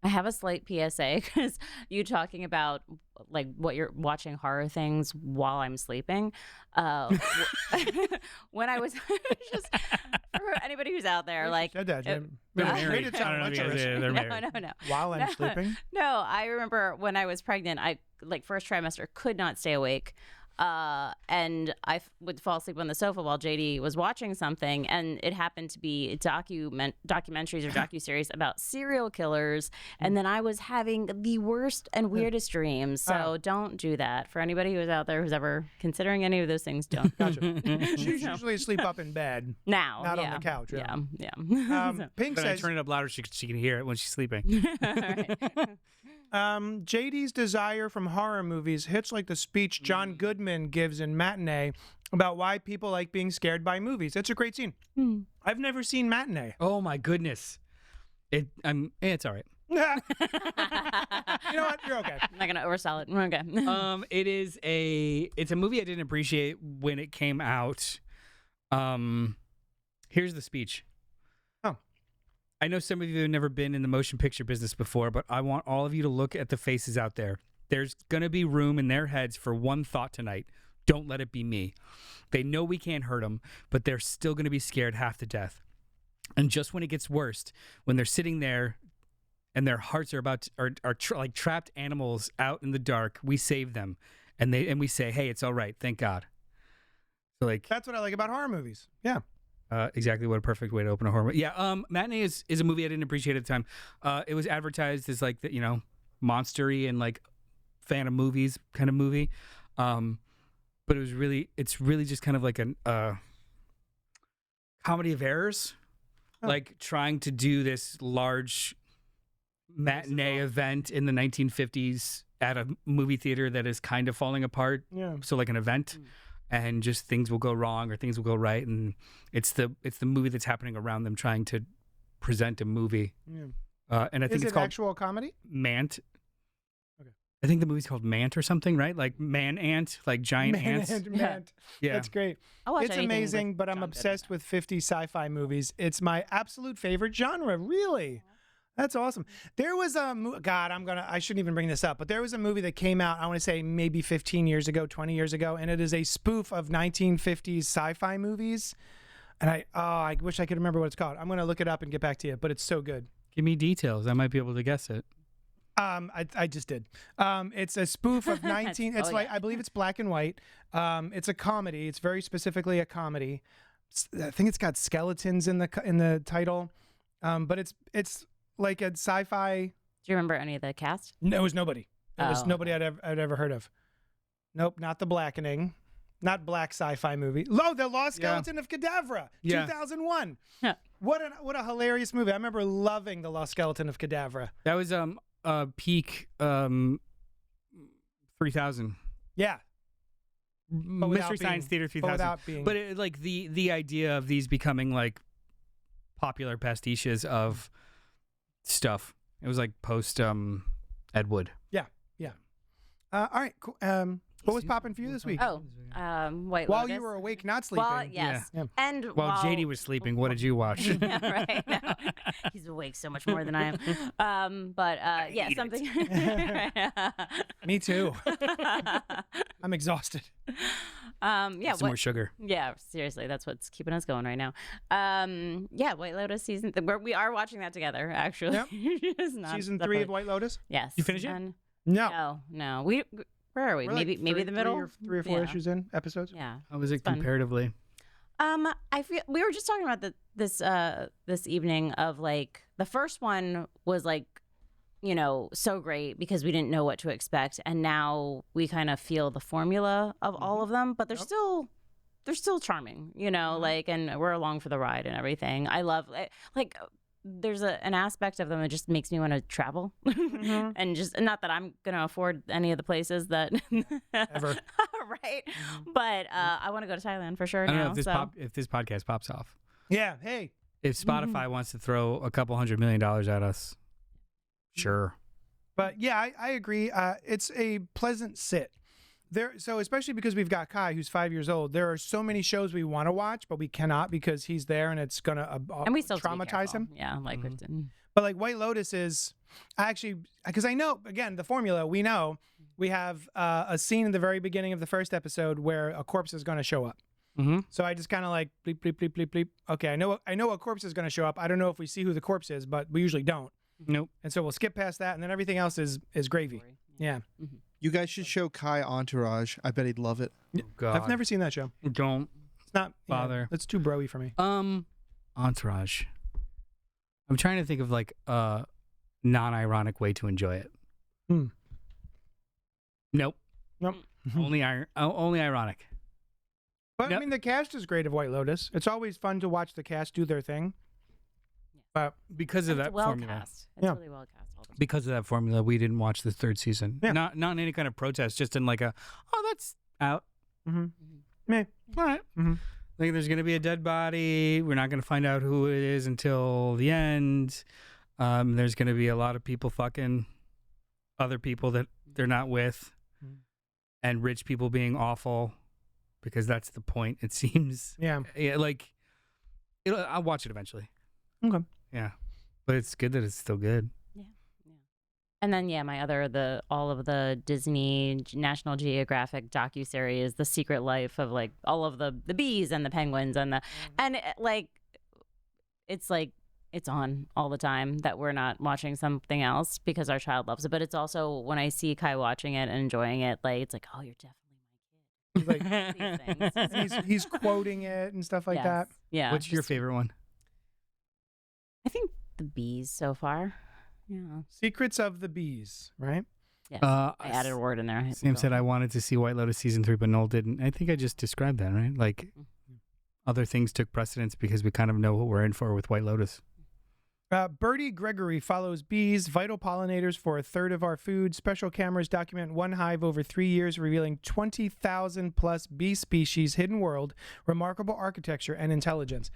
I have a slight PSA because you talking about like what you're watching horror things while I'm sleeping. When I was just for anybody who's out there, like Said that, Jim. They're Made married. it I sound don't know if lecherous. you guys- they're married. no. While I'm sleeping? No, I remember when I was pregnant, I like first trimester could not stay awake. And I would fall asleep on the sofa while JD was watching something, and it happened to be documentaries or docuseries about serial killers, and then I was having the worst and weirdest dreams. So don't do that. For anybody who's out there who's ever considering any of those things, don't. Gotcha. She's usually asleep up in bed. Now, Not on the couch, yeah. Yeah. Pink But I says, turn it up louder so she can hear it when she's sleeping. All right. JD's desire from horror movies hits like the speech John Goodman gives in Matinee about why people like being scared by movies. It's a great scene. I've never seen Matinee. Oh my goodness. It's all right. You know what? You're okay. I'm not gonna oversell it. Okay. It's a movie I didn't appreciate when it came out. Here's the speech. I know some of you have never been in the motion picture business before, but I want all of you to look at the faces out there. There's going to be room in their heads for one thought tonight. Don't let it be me. They know we can't hurt them, but they're still going to be scared half to death. And just when it gets worst, when they're sitting there and their hearts are like trapped animals out in the dark, we save them. And we say, hey, it's all right. Thank God. So like That's what I like about horror movies. Yeah. exactly what a perfect way to open a horror movie. Yeah, Matinee is a movie I didn't appreciate at the time. It was advertised as like the, monster-y and like fan of movies kind of movie. But it's really just kind of like a comedy of errors. Like trying to do this large matinee event in the 1950s at a movie theater that is kind of falling apart. Yeah. So like an event. And just things will go wrong or things will go right, and it's the movie that's happening around them trying to present a movie. Yeah. And I think Is it's it called actual comedy? Mant. Okay. I think the movie's called Mant or something, right? Like man ant, like giant ants. Mant. Yeah, That's great. I'll watch It's anything amazing, with but I'm John obsessed Goodman. with 50 sci-fi movies. It's my absolute favorite genre, really. That's awesome. There was a God. I shouldn't even bring this up, but there was a movie that came out. I want to say maybe 15 years ago, 20 years ago, and it is a spoof of 1950s sci-fi movies. And I wish I could remember what it's called. I'm going to look it up and get back to you. But it's so good. Give me details. I might be able to guess it. I just did. It's a spoof of 19. It's I believe it's black and white. It's a comedy. It's very specifically a comedy. I think it's got skeletons in the title. But it's like a sci-fi. Do you remember any of the cast? No, it was nobody. It was nobody okay. I'd ever heard of. Nope, not The Blackening. Not black sci-fi movie. The Lost Skeleton of Cadavra, 2001. What a hilarious movie. I remember loving The Lost Skeleton of Cadavra. That was peak 3000. Yeah. Mystery Science Theater 3000. But like the idea of these becoming like popular pastiches of stuff. It was like post Ed Wood. Yeah. All right, cool. What was popping for you this week? Oh, White While Lotus. you were awake, not sleeping. Well, yes. Yeah. And While JD was sleeping, what did you watch? Yeah, right. No. He's awake so much more than I am. But yeah, something. Me too. I'm exhausted. Yeah. Some more sugar. Yeah, seriously, that's what's keeping us going right now. Yeah, White Lotus season. We are watching that together, actually. Yep. It's not Season 3 separate. of White Lotus. Yes. You finished it? No. No. Where are we? We're like maybe the middle. Three or four issues in episodes. Yeah. How was it fun. comparatively? I feel we were just talking about this evening of like the first one was like, so great because we didn't know what to expect, and now we kind of feel the formula of all of them, but they're still charming, like, and we're along for the ride and everything. I love like. There's an aspect of them that just makes me want to travel, and just not that I'm gonna afford any of the places that Ever. right? But I want to go to Thailand for sure I don't now. know if this podcast pops off. Yeah. Hey. If Spotify wants to throw a couple $100 million at us, sure. But yeah, I agree. It's a pleasant sit. So especially because we've got Kai, who's 5 years old, there are so many shows we want to watch, but we cannot because he's there and it's gonna and we still traumatize him. Yeah, like But like White Lotus is actually, because I know, again, the formula, we know we have a scene in the very beginning of the first episode where a corpse is going to show up. Mm-hmm. So I just kind of like bleep, bleep, bleep, bleep, bleep. Okay, I know a corpse is going to show up. I don't know if we see who the corpse is, but we usually don't. Nope. And so we'll skip past that, and then everything else is gravy. Yeah. You guys should show Kai Entourage. I bet he'd love it. Oh, God. I've never seen that show. Don't It's not bother. It's too broy for me. Entourage. I'm trying to think of like a non-ironic way to enjoy it. Nope. only ironic. But Yep. I mean, the cast is great of White Lotus. It's always fun to watch the cast do their thing. But Because of it's that well formula. cast. It's really well cast. All the time. Because of that formula, we didn't watch the third season. Yeah. Not in any kind of protest, just in like that's out. meh. All right. Like there's going to be a dead body. We're not going to find out who it is until the end. There's going to be a lot of people fucking other people that they're not with, and rich people being awful, because that's the point. It seems. Yeah. Like I'll watch it eventually. Okay. Yeah, but it's good that it's still good. And then all of the Disney National Geographic docuseries, The Secret Life of like all of the bees and the penguins and it's on all the time that we're not watching something else because our child loves it. But it's also when I see Kai watching it and enjoying it, like it's like, oh, you're definitely my kid. These things. He's quoting it and stuff like that. Yeah. What's your favorite one? I think the bees so far. Yeah. Secrets of the Bees, right? Yes. I added a word in there. Sam said I wanted to see White Lotus season 3, but Noel didn't. I think I just described that, right? Like other things took precedence because we kind of know what we're in for with White Lotus. Bertie Gregory follows bees, vital pollinators for a third of our food. Special cameras document one hive over 3 years, revealing 20,000 plus bee species, hidden world, remarkable architecture, and intelligence.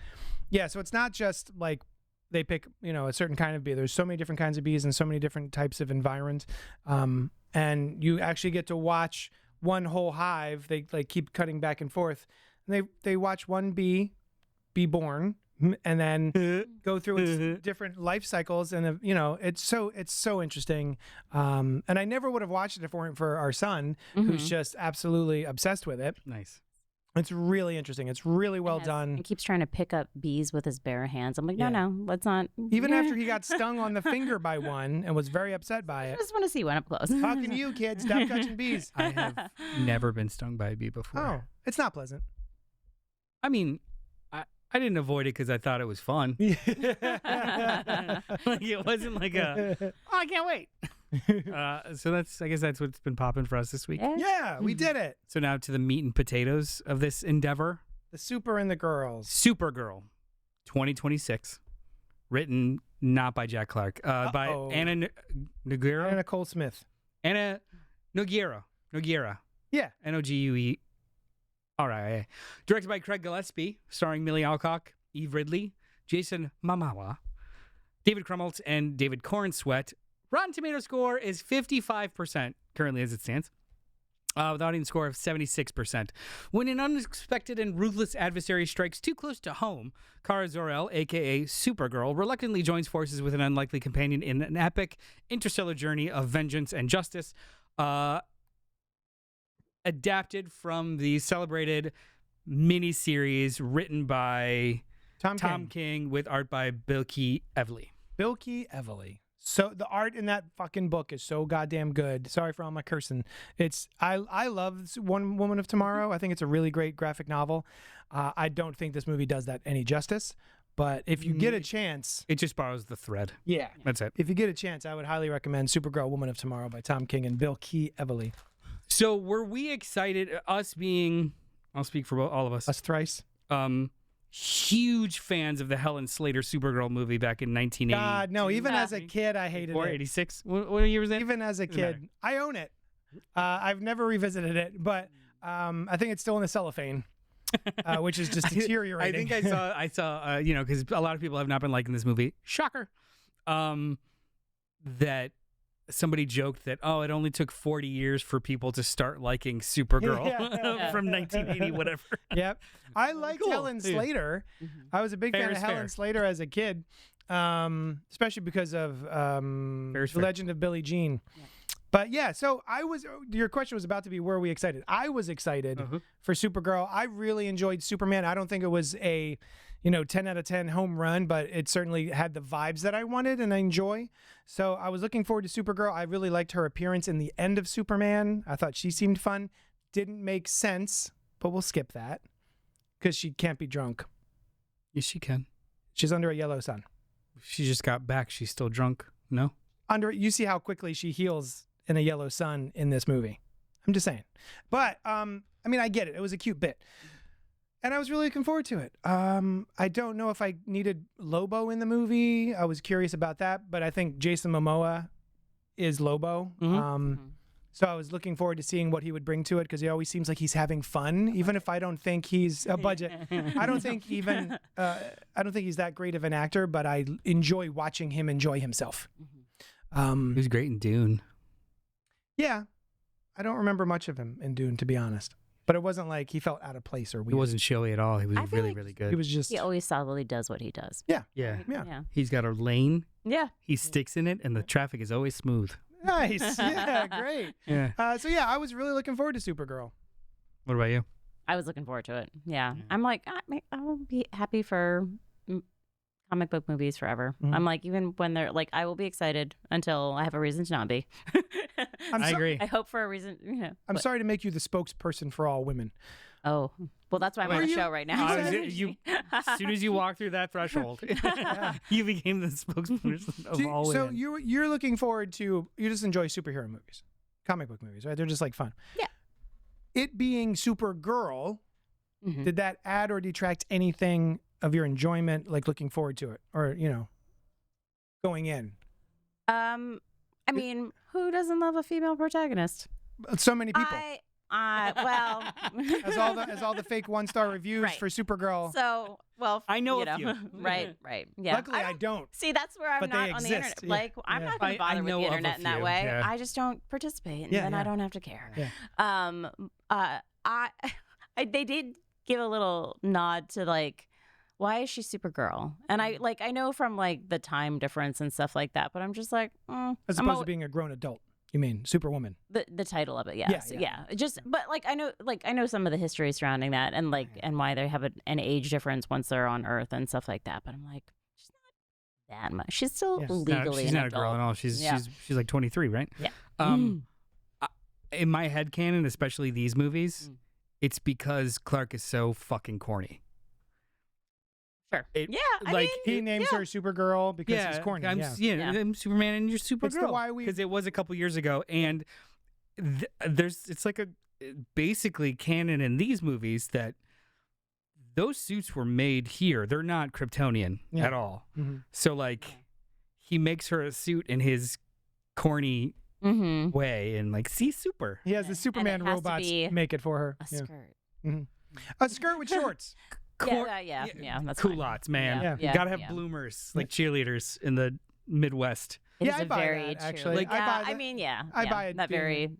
Yeah, so it's not just like they pick, a certain kind of bee. There's so many different kinds of bees and so many different types of environs. And you actually get to watch one whole hive. They like keep cutting back and forth. And they watch one bee be born, and then go through its different life cycles. And it's so interesting. And I never would have watched it if it weren't for our son, who's just absolutely obsessed with it. Nice. It's really interesting. It's really well done. He keeps trying to pick up bees with his bare hands. I'm like, no, let's not. Even after he got stung on the finger by one and was very upset by I it. just want to see one up close. Talking to you, kid. Stop touching bees. I have never been stung by a bee before. Oh, it's not pleasant. I mean, I didn't avoid it because I thought it was fun. Like it wasn't like I can't wait. So I guess that's what's been popping for us this week. Yeah, we did it. So now to the meat and potatoes of this endeavor. The Super and the Girls. Supergirl, 2026. Written not by Jack Clark, by Anna Noguera. Anna Nicole Smith. Anna Noguera. Yeah. Nogue. All right. Directed by Craig Gillespie, starring Millie Alcock, Eve Ridley, Jason Momoa, David Krumholtz, and David Cornsweet. Rotten Tomato score is 55% currently as it stands, with audience score of 76%. When an unexpected and ruthless adversary strikes too close to home, Kara Zor-El, a.k.a. Supergirl, reluctantly joins forces with an unlikely companion in an epic interstellar journey of vengeance and justice, adapted from the celebrated miniseries written by Tom King with art by Bsky. Bsky Evely. So the art in that fucking book is so goddamn good. Sorry for all my cursing. I love One Woman of Tomorrow. I think it's a really great graphic novel. I don't think this movie does that any justice. But if you get a chance, it just borrows the thread. Yeah, that's it. If you get a chance, I would highly recommend Supergirl, Woman of Tomorrow by Tom King and Bsky Evely. So were we excited? Us being, I'll speak for all of us. Us thrice. Huge fans of the Helen Slater Supergirl movie back in 1980. God, no. Even as a kid, I hated it. 86. What year was that? Even as a kid, I own it. I've never revisited it, but I think it's still in the cellophane, which is just deteriorating. I think I saw, because a lot of people have not been liking this movie. Shocker. That somebody joked that, it only took 40 years for people to start liking Supergirl from 1980, whatever. Yep. I liked Helen Slater. I was a big fan of Helen Slater as a kid, especially because of The Legend of Billie Jean. Yeah. But yeah, so your question was about to be, were we excited? I was excited for Supergirl. I really enjoyed Superman. I don't think it was a 10 out of 10 home run, but it certainly had the vibes that I wanted and I enjoy. So I was looking forward to Supergirl. I really liked her appearance in the end of Superman. I thought she seemed fun. Didn't make sense, but we'll skip that because she can't be drunk. Yes, she can. She's under a yellow sun. She just got back. She's still drunk. No? You see how quickly she heals in a yellow sun in this movie. I'm just saying. But, I get it. It was a cute bit. And I was really looking forward to it. I don't know if I needed Lobo in the movie. I was curious about that, but I think Jason Momoa is Lobo. So I was looking forward to seeing what he would bring to it because he always seems like he's having fun, even if I don't think he's a budget. I don't think he's that great of an actor, but I enjoy watching him enjoy himself. He was great in Dune. Yeah. I don't remember much of him in Dune, to be honest. But it wasn't like he felt out of place or weird. He wasn't showy at all. He was really, really good. He was just... He always solidly does what he does. Yeah. He's got a lane. Yeah. He sticks in it, and the traffic is always smooth. Nice. Yeah, great. Yeah. So yeah, I was really looking forward to Supergirl. What about you? I was looking forward to it. Yeah. I'm like, I will be happy for comic book movies forever. I'm like, even when they're like, I will be excited until I have a reason to not be. I agree. I hope for a reason. I'm sorry to make you the spokesperson for all women. Oh, well, that's why I'm on the show right now. As soon as you walk through that threshold, you became the spokesperson of all women. So you're looking forward to, you just enjoy superhero movies, comic book movies, right? They're just like fun. Yeah. It being Supergirl, did that add or detract anything of your enjoyment, like looking forward to it, or going in? I mean, who doesn't love a female protagonist? So many people. Well, as all the fake 1-star reviews for Supergirl. So, well, I know a few. Right. Yeah. Luckily, I don't. See, that's where I'm not on the internet. Yeah. Like, I'm not going to bother with the internet in that way. Yeah. I just don't participate, and then I don't have to care. Yeah. They did give a little nod to like why is she Supergirl? And I know from like the time difference and stuff like that, but I'm just like, As opposed to being a grown adult. You mean Superwoman? The title of it, yes, yeah. Just, but I know some of the history surrounding that, and and why they have an age difference once they're on Earth and stuff like that. But I'm like, she's not that much. She's still legally she's an not adult. a girl at all. She's like 23, right? Yeah. In my headcanon, especially these movies, it's because Clark is so fucking corny. Sure. It- Yeah. I like, mean, He names her Supergirl because he's corny. I'm Superman and you're Supergirl. It's the why we- because it was a couple years ago, and it's like a basically canon in these movies that those suits were made here. They're not Kryptonian at all. Mm-hmm. So like, he makes her a suit in his corny way, and like, see, super. He has the Superman has to robots be make it for her. a skirt. A skirt with shorts. Yeah, that's Culottes, man. Yeah. You gotta have bloomers, like cheerleaders in the Midwest. It Yeah, is I a buy very that, true. actually. Like, I buy that. I mean, I buy it That being- very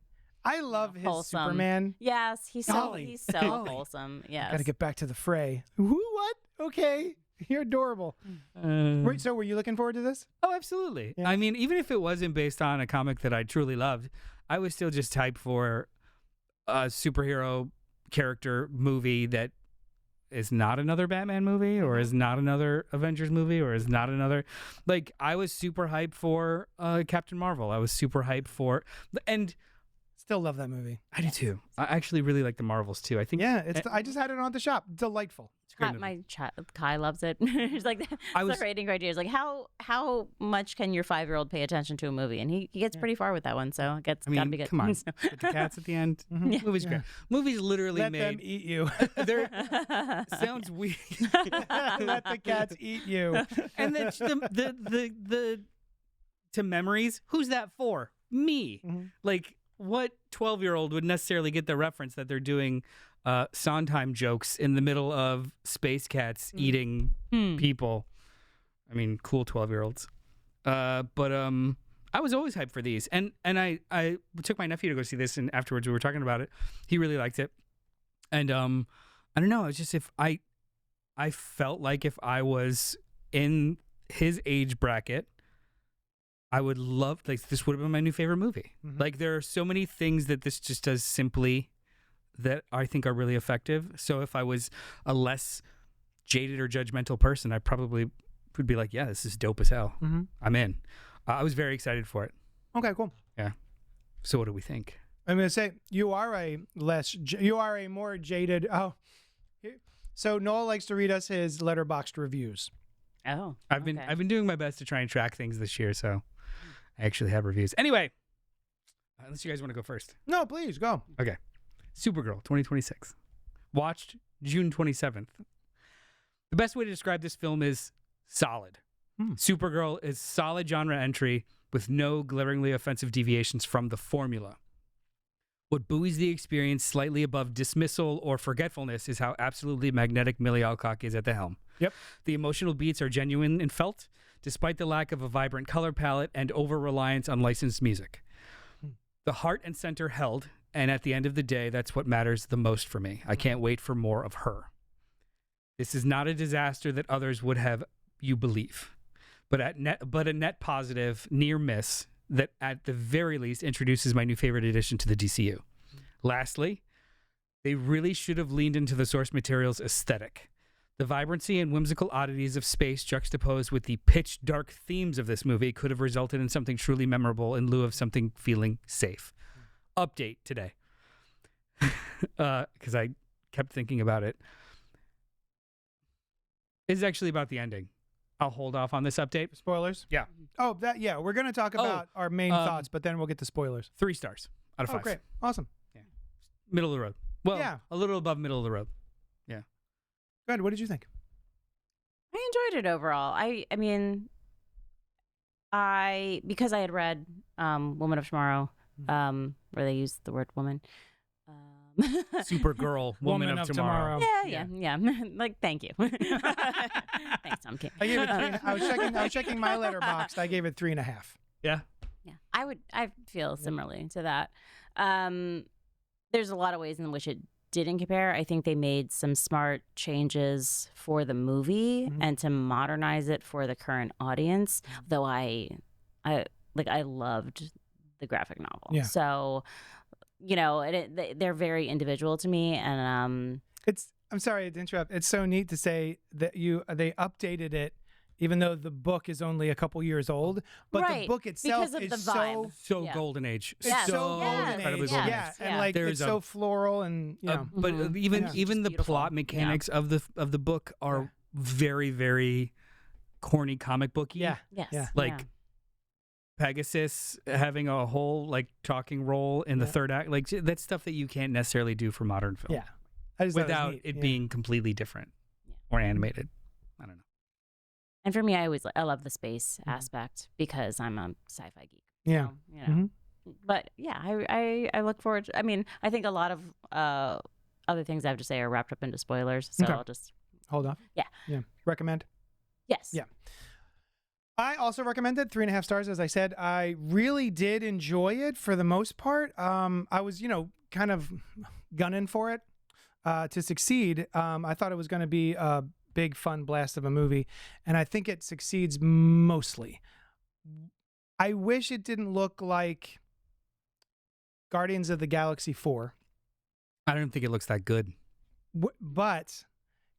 I love his wholesome. Superman. Yes, he's so Golly. wholesome. Yes. Got to get back to the fray. What? Okay, you're adorable. Wait, so were you looking forward to this? Oh, absolutely. Yeah. I mean, even if it wasn't based on a comic that I truly loved, I was still just hyped for a superhero character movie that is not another Batman movie, or is not another Avengers movie, or is not another. Like, I was super hyped for Captain Marvel. I was super hyped for, and Still love that movie. I do too. I actually really like the Marvels too. I think. Yeah, I just had it on at the shop. Delightful. It's a great movie. Kai loves it. He's like, I the was- rating criteria is like, how much can your 5-year-old pay attention to a movie? And he gets pretty far with that one, so it's I mean, gotta be good. come on. So- With the cats at the end. Mm-hmm. Movie's great. Movie's literally Let made. them eat you. They're sounds weird. Let the cats eat you. And then the to memories, who's that for? Me. Like, what 12-year-old would necessarily get the reference that they're doing Sondheim jokes in the middle of space cats eating people? I mean, cool 12-year-olds. But I was always hyped for these, and I took my nephew to go see this, and afterwards we were talking about it. He really liked it, and I don't know. It's just, if I felt like if I was in his age bracket, I would love, like, this would have been my new favorite movie. Like, there are so many things that this just does simply that I think are really effective. So if I was a less jaded or judgmental person, I probably would be like, yeah, this is dope as hell. I'm in. I was very excited for it. Okay, cool. Yeah. So what do we think? I'm gonna say you are a more jaded. Oh, so Noel likes to read us his letterboxed reviews. Oh, I've been doing my best to try and track things this year, so I actually have reviews. Anyway, unless you guys want to go first. No, please go. Okay. Supergirl 2026. Watched June 27th. The best way to describe this film is solid. Supergirl is solid genre entry with no glaringly offensive deviations from the formula. What buoys the experience slightly above dismissal or forgetfulness is how absolutely magnetic Millie Alcock is at the helm. Yep. The emotional beats are genuine and felt, despite the lack of a vibrant color palette and over-reliance on licensed music. The heart and center held, and at the end of the day, that's what matters the most for me. I can't wait for more of her. This is not a disaster that others would have you believe, but a net positive near miss that at the very least introduces my new favorite addition to the DCU. Lastly, they really should have leaned into the source material's aesthetic. The vibrancy and whimsical oddities of space juxtaposed with the pitch dark themes of this movie could have resulted in something truly memorable in lieu of something feeling safe. Update today. Because I kept thinking about it. It's actually about the ending. I'll hold off on this update. Spoilers. Yeah. Oh, we're gonna talk about our main thoughts, but then we'll get to spoilers. 3 stars out of 5. Oh, great, awesome. Middle of the road. Well, Yeah. a little above middle of the road. Good. What did you think? I enjoyed it overall. I mean, because I had read Woman of Tomorrow, where they use the word woman. Supergirl, Woman of Tomorrow. Yeah. Like, thank you. Thanks, Tom King. I gave it 3. I was checking my letterboxd. I gave it 3.5. Yeah. Yeah, I feel similarly to that. There's a lot of ways in which it didn't compare. I think they made some smart changes for the movie and to modernize it for the current audience. Though I loved the graphic novel. Yeah. So, they're very individual to me, and I'm sorry to interrupt. It's so neat to say that they updated it, even though the book is only a couple years old. But the book itself because of is the vibe. So golden age. It's so golden incredibly age. golden Yeah, age. and like There's it's so floral and but even Just the beautiful. plot mechanics of the book are very, very corny comic booky. yeah. Yes. Yeah. Like Pegasus having a whole like talking role in the third act, like that's stuff that you can't necessarily do for modern film. Yeah. I just thought it was Without neat. it Yeah. being completely different or animated. I don't know. And for me, I love the space aspect because I'm a sci-fi geek. Yeah. So, But yeah, I look forward to, I mean, I think a lot of other things I have to say are wrapped up into spoilers. So Okay. I'll just. Hold off. Yeah. Yeah. Recommend? Yes. Yeah. I also recommend it. 3.5 stars, as I said. I really did enjoy it for the most part. I was, kind of gunning for it to succeed. I thought it was going to be a big, fun blast of a movie, and I think it succeeds mostly. I wish it didn't look like Guardians of the Galaxy 4. I don't think it looks that good. But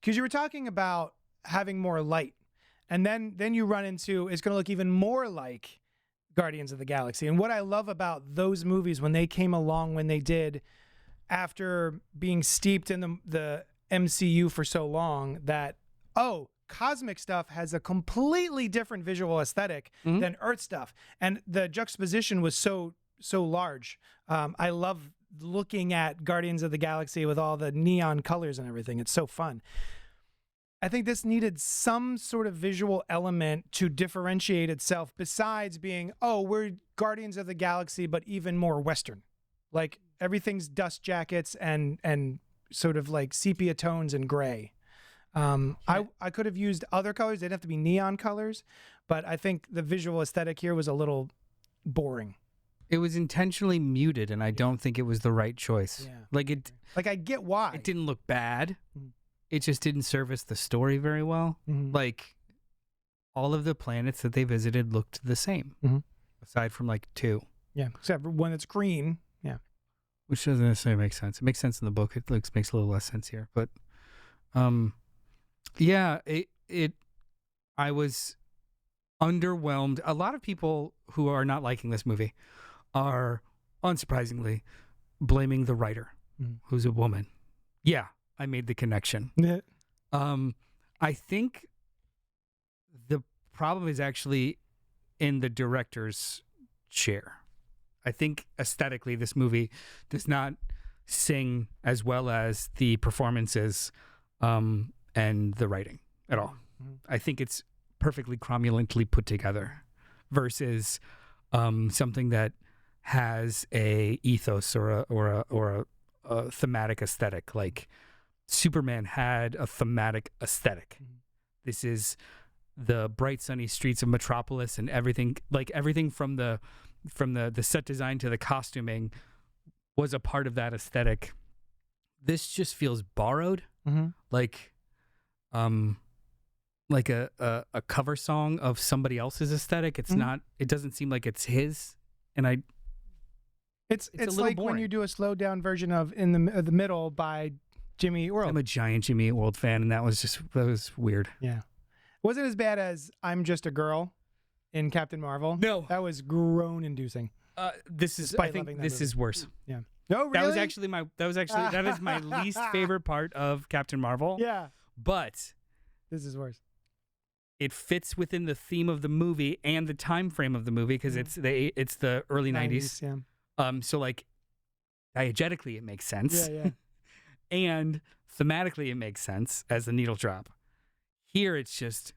because you were talking about having more light, and then you run into it's going to look even more like Guardians of the Galaxy. And what I love about those movies when they came along when they did, after being steeped in the MCU for so long, that cosmic stuff has a completely different visual aesthetic than Earth stuff, and the juxtaposition was so large. I love looking at Guardians of the Galaxy with all the neon colors and everything. It's so fun. I think this needed some sort of visual element to differentiate itself besides being, we're Guardians of the Galaxy, but even more Western. Like everything's dust jackets and sort of like sepia tones and gray. I could have used other colors. They didn't have to be neon colors, but I think the visual aesthetic here was a little boring. It was intentionally muted, and I don't think it was the right choice. Yeah. Like I get why. it didn't look bad. It just didn't service the story very well. Like all of the planets that they visited looked the same, aside from like 2. Yeah, except for when it's green. Yeah. Which doesn't necessarily make sense. It makes sense in the book. It makes a little less sense here, but I was underwhelmed. A lot of people who are not liking this movie are, unsurprisingly, blaming the writer, who's a woman. Yeah, I made the connection. Yeah. I think the problem is actually in the director's chair. I think aesthetically, this movie does not sing as well as the performances and the writing at all. I think it's perfectly cromulently put together versus something that has a ethos or a thematic aesthetic. Like Superman had a thematic aesthetic. This is the bright sunny streets of Metropolis and everything, like everything from the set design to the costuming was a part of that aesthetic. This just feels borrowed, like a cover song of somebody else's aesthetic. It's not. It doesn't seem like it's his. And it's like when you do a slowed down version of In the Middle by Jimmy Eat World. I'm a giant Jimmy Eat World fan, and that was weird. Yeah, wasn't as bad as I'm Just a Girl in Captain Marvel. No, that was groan inducing. This is. I think this is worse. Yeah. No, really? That is my least favorite part of Captain Marvel. Yeah. But this is worse. It fits within the theme of the movie and the time frame of the movie because it's the early 90s. Yeah. So like diegetically it makes sense. Yeah. And thematically it makes sense as the needle drop. Here it's just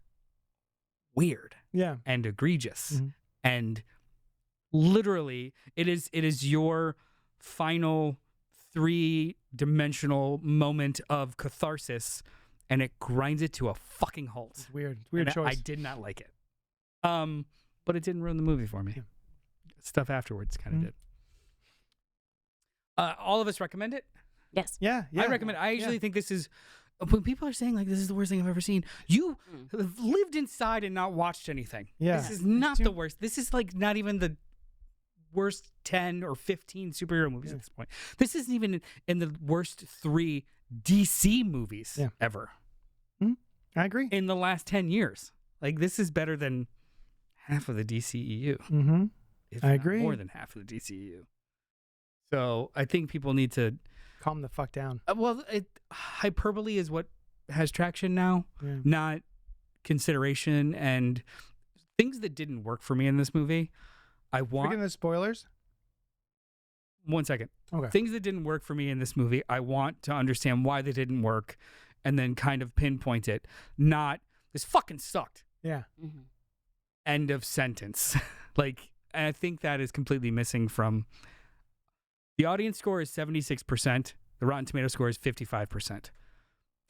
weird. Yeah. And egregious. And literally it is your final 3-dimensional moment of catharsis, and it grinds it to a fucking halt. It's weird. It's weird choice. I did not like it. But it didn't ruin the movie for me. Yeah. Stuff afterwards kind of did. All of us recommend it? Yes. Yeah. I recommend. I actually think this is when people are saying like this is the worst thing I've ever seen. You have lived inside and not watched anything. Yeah. This is not the worst. This is like not even the worst 10 or 15 superhero movies at this point. This isn't even in the worst 3 DC movies ever. I agree. In the last 10 years. Like this is better than half of the DCEU. Mm-hmm. If I not agree. more than half of the DCEU. So I think people need to calm the fuck down. Hyperbole is what has traction now, not consideration and things that didn't work for me in this movie. We're getting the spoilers. 1 second. Okay. Things that didn't work for me in this movie, I want to understand why they didn't work and then kind of pinpoint it. Not, this fucking sucked. Yeah. Mm-hmm. End of sentence. Like, and I think that is completely missing from, the audience score is 76%. The Rotten Tomato score is 55%.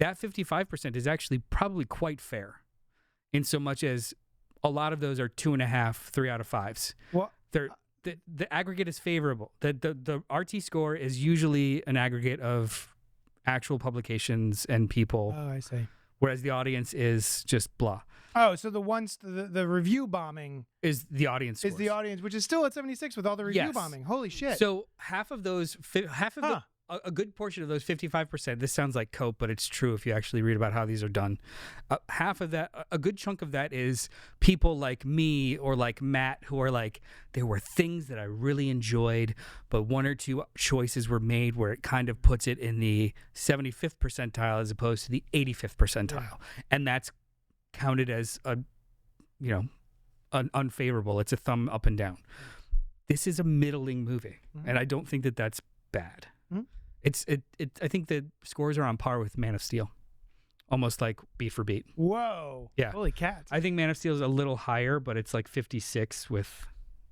That 55% is actually probably quite fair in so much as a lot of those are 2.5, 3 out of 5s. Well, the aggregate is favorable. The RT score is usually an aggregate of actual publications and people. Oh, I see. Whereas the audience is just blah. Oh, so the ones the review bombing Is the audience is the scores. audience, which is still at 76 with all the review Yes. bombing. Holy shit! So half of those, a good portion of those 55%, this sounds like cope, but it's true if you actually read about how these are done. Half of that, a good chunk of that is people like me or like Matt who are like, there were things that I really enjoyed, but 1 or 2 choices were made where it kind of puts it in the 75th percentile as opposed to the 85th percentile. And that's counted as an unfavorable. It's a thumb up and down. This is a middling movie, and I don't think that that's bad. I think the scores are on par with Man of Steel, almost like beat for beat. Whoa! Yeah. Holy cats! I think Man of Steel is a little higher, but it's like 56 with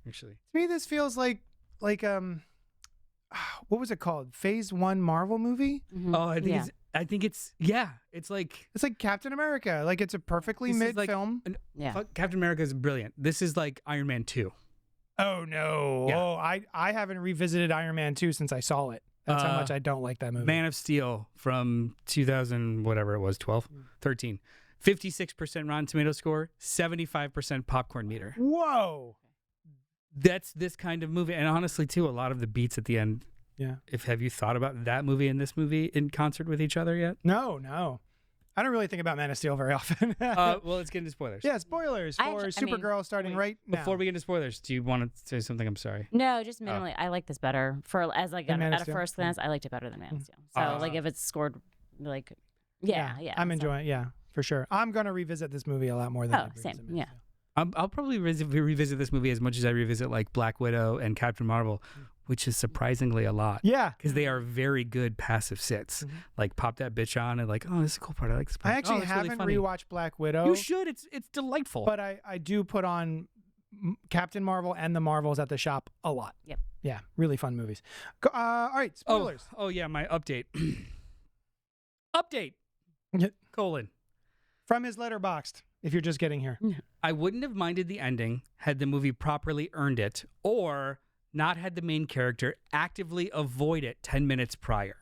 actually. To me, this feels like what was it called? Phase 1 Marvel movie. Mm-hmm. Oh, I think it's like It's like Captain America. Like it's a perfectly This is mid like film. Captain America is brilliant. This is like Iron Man 2. Oh no! Yeah. Oh, I haven't revisited Iron Man 2 since I saw it. That's how much I don't like that movie. Man of Steel from 2000, whatever it was, 12, 13. 56% Rotten Tomato score, 75% popcorn meter. Whoa! That's this kind of movie. And honestly, too, a lot of the beats at the end. Yeah. Have you thought about that movie and this movie in concert with each other yet? No. I don't really think about Man of Steel very often. Well, let's get into spoilers. Yeah, spoilers for Supergirl starting right now. Before we get into spoilers, do you want to say something? I'm sorry. No, just minimally. I like this better. As like Than Man of at a Steel? first glance, I liked it better than Man of Steel. So like if it's scored like yeah. I'm enjoying it. Yeah, for sure. I'm gonna revisit this movie a lot more than Oh, I'd revisit same, Man of yeah. Steel. I'll probably revisit this movie as much as I revisit like Black Widow and Captain Marvel, which is surprisingly a lot. Yeah. Because they are very good passive sits. Like pop that bitch on and like, oh, this is a cool part. I like this part. I actually it's really haven't funny. rewatched Black Widow. You should. It's delightful. But I do put on Captain Marvel and the Marvels at the shop a lot. Yep. Yeah, really fun movies. All right, spoilers. Oh yeah, my update. Update. Colon. From his Letterboxd, if you're just getting here. I wouldn't have minded the ending had the movie properly earned it or not had the main character actively avoid it 10 minutes prior.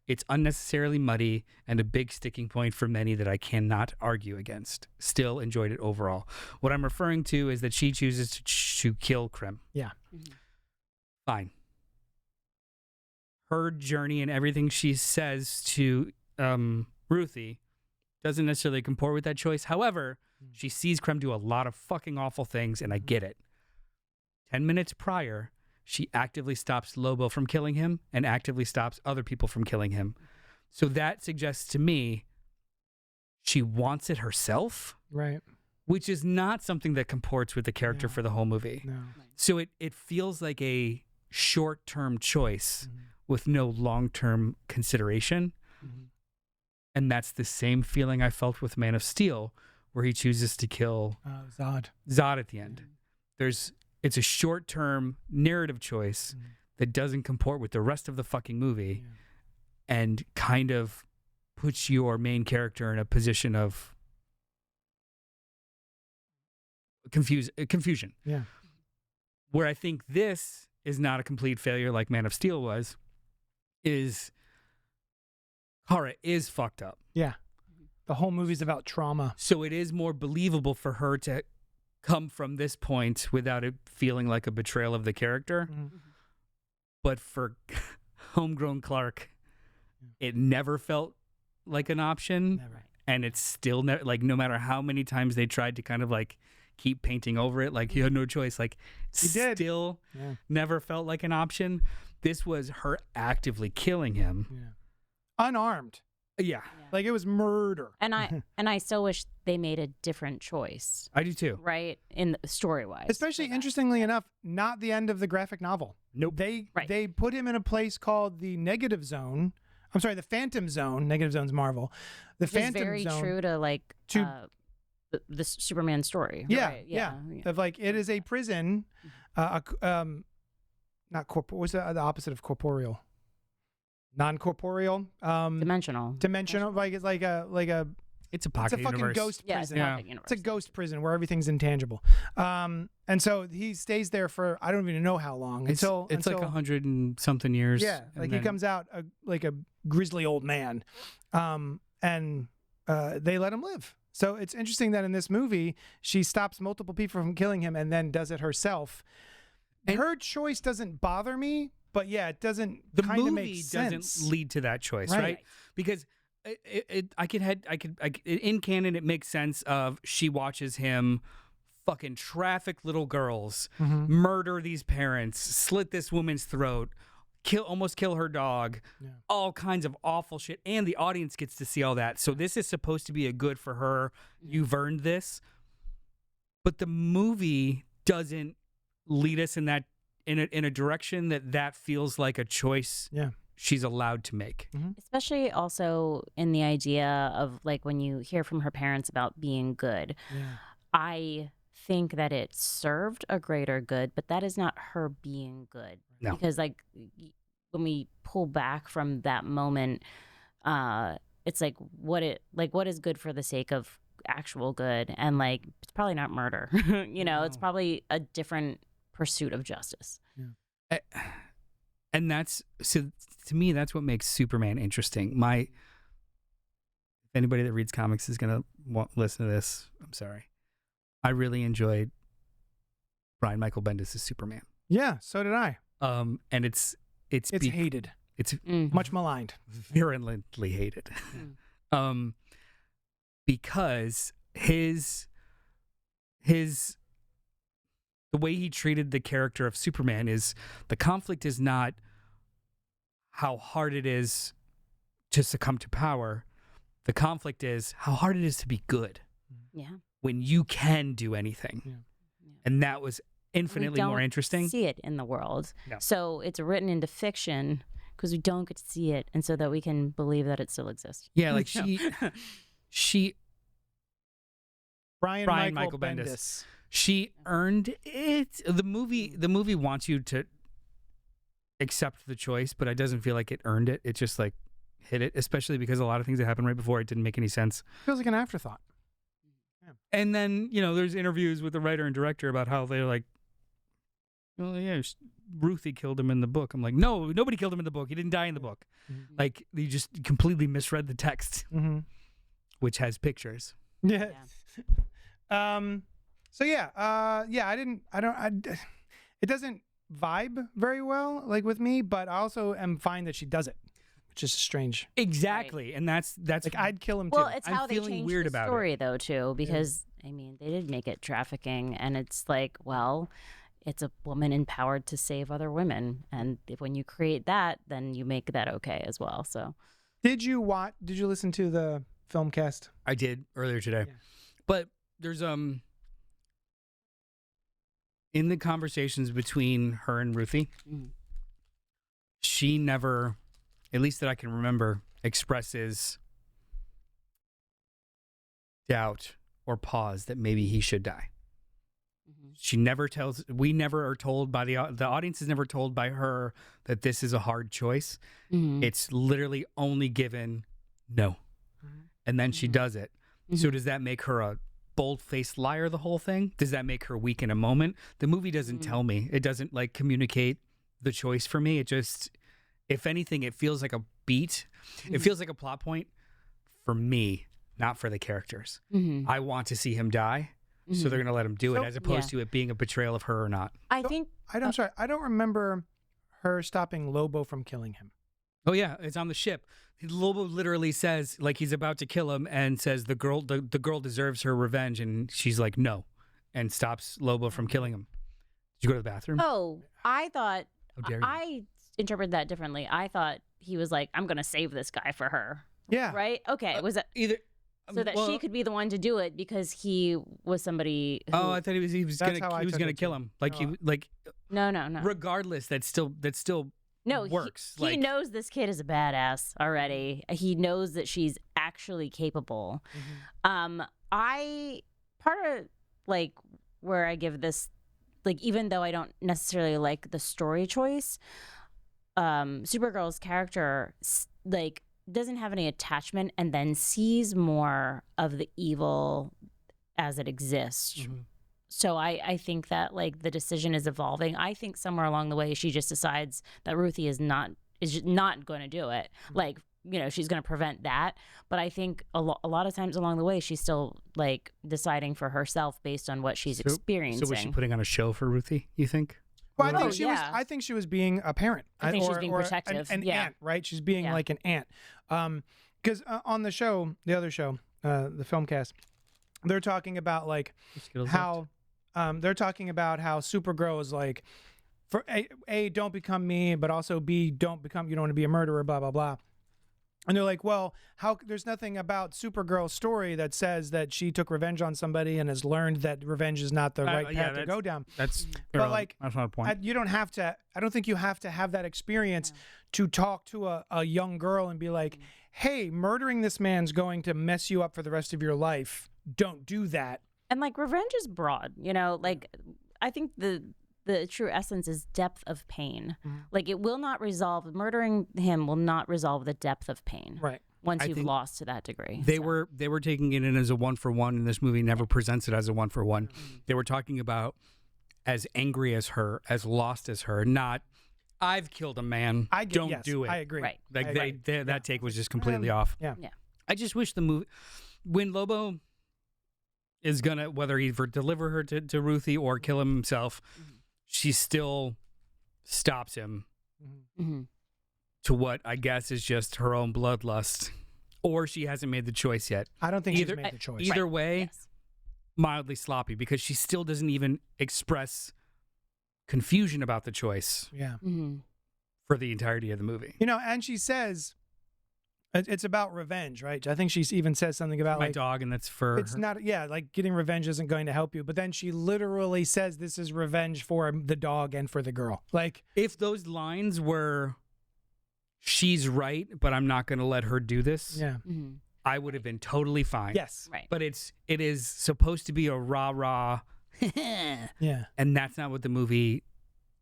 It's unnecessarily muddy and a big sticking point for many that I cannot argue against. Still enjoyed it overall. What I'm referring to is that she chooses to kill Krim. Yeah. Fine. Her journey and everything she says to Ruthie doesn't necessarily comport with that choice. However, she sees Krem do a lot of fucking awful things, and I get it. 10 minutes prior, she actively stops Lobo from killing him and actively stops other people from killing him. So that suggests to me she wants it herself, Right. which is not something that comports with the character for the whole movie. No. So it feels like a short-term choice with no long-term consideration. And that's the same feeling I felt with Man of Steel, where he chooses to kill Zod at the end. It's a short-term narrative choice that doesn't comport with the rest of the fucking movie and kind of puts your main character in a position of confusion. Yeah. Where I think this is not a complete failure like Man of Steel was, is Horror is fucked up. Yeah. The whole movie's about trauma. So it is more believable for her to come from this point without it feeling like a betrayal of the character. Mm-hmm. But for homegrown Clark, it never felt like an option. Never. And it's still like, no matter how many times they tried to kind of like keep painting over it, like you had no choice, like still never felt like an option. This was her actively killing him. Yeah. Unarmed. Yeah. Like it was murder. And I still wish they made a different choice. I do too. Right? In story-wise. Especially, interestingly enough, not the end of the graphic novel. Nope. They put him in a place called the Negative Zone. I'm sorry, the Phantom Zone. Negative Zone's Marvel. The Which is Phantom very Zone. true to like the Superman story. Yeah, Right, yeah. Of like, it is a prison. Not corporeal. What's the opposite of corporeal? Non-corporeal. Dimensional. Like it's like a. It's a pocket It's a fucking universe. ghost Yeah, prison. it's It's a ghost prison where everything's intangible. And so he stays there for I don't even know how long It's like 100 and something years. Yeah, like he comes out like a grizzly old man, and they let him live. So it's interesting that in this movie she stops multiple people from killing him and then does it herself. And her choice doesn't bother me, but yeah, it doesn't. The kind of movie make sense. doesn't lead to that choice, right? Because in canon it makes sense of she watches him fucking traffic little girls, murder these parents, slit this woman's throat, almost kill her dog, all kinds of awful shit, and the audience gets to see all that. So this is supposed to be a good for her. You've earned this, but the movie doesn't lead us in that in a direction that feels like a choice. Yeah. She's allowed to make. Especially also in the idea of like when you hear from her parents about being good. Yeah. I think that it served a greater good, but that is not her being good. No. Because like when we pull back from that moment, it's like what is good for the sake of actual good, and like it's probably not murder. It's probably a different pursuit of justice. Yeah. And that's, so to me, that's what makes Superman interesting. If anybody that reads comics is going to listen to this, I'm sorry. I really enjoyed Brian Michael Bendis' Superman. Yeah, so did I. And it's hated. It's much maligned. virulently hated. Because the way he treated the character of Superman is the conflict is not how hard it is to succumb to power. The conflict is how hard it is to be good. Yeah. When you can do anything. Yeah. And that was infinitely more interesting. See it in the world. No. So it's written into fiction because we don't get to see it, and so that we can believe that it still exists. Yeah, like she Brian Michael Bendis. She earned it. The movie wants you to accept the choice, but it doesn't feel like it earned it. It just like hit it, especially because a lot of things that happened right before it didn't make any sense. Feels like an afterthought. Yeah. And then, there's interviews with the writer and director about how they're like, well, yeah, Ruthie killed him in the book. I'm like, no, nobody killed him in the book. He didn't die in the book. Mm-hmm. Like, you just completely misread the text, which has pictures. Yeah. So it doesn't vibe very well, like with me, but I also am fine that she does it, which is strange. Exactly. Right. And that's like, I'd kill him too. Well, it's I'm how they feeling changed weird the about story though too, because I mean, they did make it trafficking, and it's like, well, it's a woman empowered to save other women, and when you create that, then you make that okay as well. So, did you listen to the film cast? I did earlier today, but there's in the conversations between her and Ruthie, she never, at least that I can remember, expresses doubt or pause that maybe he should die. She never tells, we never are told by the audience is never told by her that this is a hard choice. It's literally only given no. And then she does it. So does that make her a bold-faced liar the whole thing? Does that make her weak in a moment? The movie doesn't tell me. It doesn't like communicate the choice for me. It just If anything, it feels like a beat. It feels like a plot point for me, not for the characters. I want to see him die, so they're going to let him do it, as opposed to it being a betrayal of her or not. I think I'm sorry. I don't remember her stopping Lobo from killing him. Oh yeah, it's on the ship. Lobo literally says, like, he's about to kill him and says the girl deserves her revenge, and she's like, no, and stops Lobo from killing him. Did you go to the bathroom? Oh, I thought How dare you. I interpreted that differently. I thought he was like, I'm gonna save this guy for her. Yeah. Right? Okay. Was it Either so that she could be the one to do it because he was somebody who, Oh, I thought he was That's how I took gonna it, kill too. him. Like No. No. regardless, that still No, works. He knows this kid is a badass already. He knows that she's actually capable. I part of like where I give this, like, even though I don't necessarily like the story choice, Supergirl's character like doesn't have any attachment and then sees more of the evil as it exists. So I think that like the decision is evolving. I think somewhere along the way she just decides that Ruthie is just not going to do it. Like, you know, she's going to prevent that. But I think a lot of times along the way she's still like deciding for herself based on what she's experiencing. So was she putting on a show for Ruthie, you think? Well, I think Oh, she yeah. was. I think she was being a parent. I think she's being or protective, An yeah. aunt, right? She's being Yeah. like an aunt. Because on the show, the other show, the Filmcast, they're talking about like how they're talking about how Supergirl is like, for A, don't become me, but also B, you don't want to be a murderer, blah blah blah. And they're like, well, there's nothing about Supergirl's story that says that she took revenge on somebody and has learned that revenge is not the right path to go down. That's But irrelevant. like, that's not a point. you don't have to. I don't think you have to have that experience to talk to a young girl and be like, "Hey, murdering this man's going to mess you up for the rest of your life. Don't do that." And like revenge is broad, you know, like I think the true essence is depth of pain. Like it will not resolve, murdering him will not resolve the depth of pain. Right. Once I you've think lost to that degree. They were taking it in as a 1-for-1, and this movie never presents it as a 1-for-1. They were talking about as angry as her, as lost as her, not I've killed a man. Don't do it. I agree. Right. Like I agree. that take was just completely off. Yeah. I just wish the movie, when Lobo is gonna, whether either deliver her to Ruthie or kill him himself, she still stops him to what I guess is just her own bloodlust, or she hasn't made the choice yet. I don't think Either- she's made the choice. Either way, Yes. mildly sloppy, because she still doesn't even express confusion about the choice Yeah. for the entirety of the movie. You know, and she says it's about revenge, right? I think she even says something about My like dog, and that's for it's her. not. Yeah, like getting revenge isn't going to help you. But then she literally says this is revenge for the dog and for the girl. Like If those lines were, she's right, but I'm not going to let her do this, yeah. I would have been totally fine. Yes. Right. But it is supposed to be a rah-rah, Yeah. and that's not what the movie,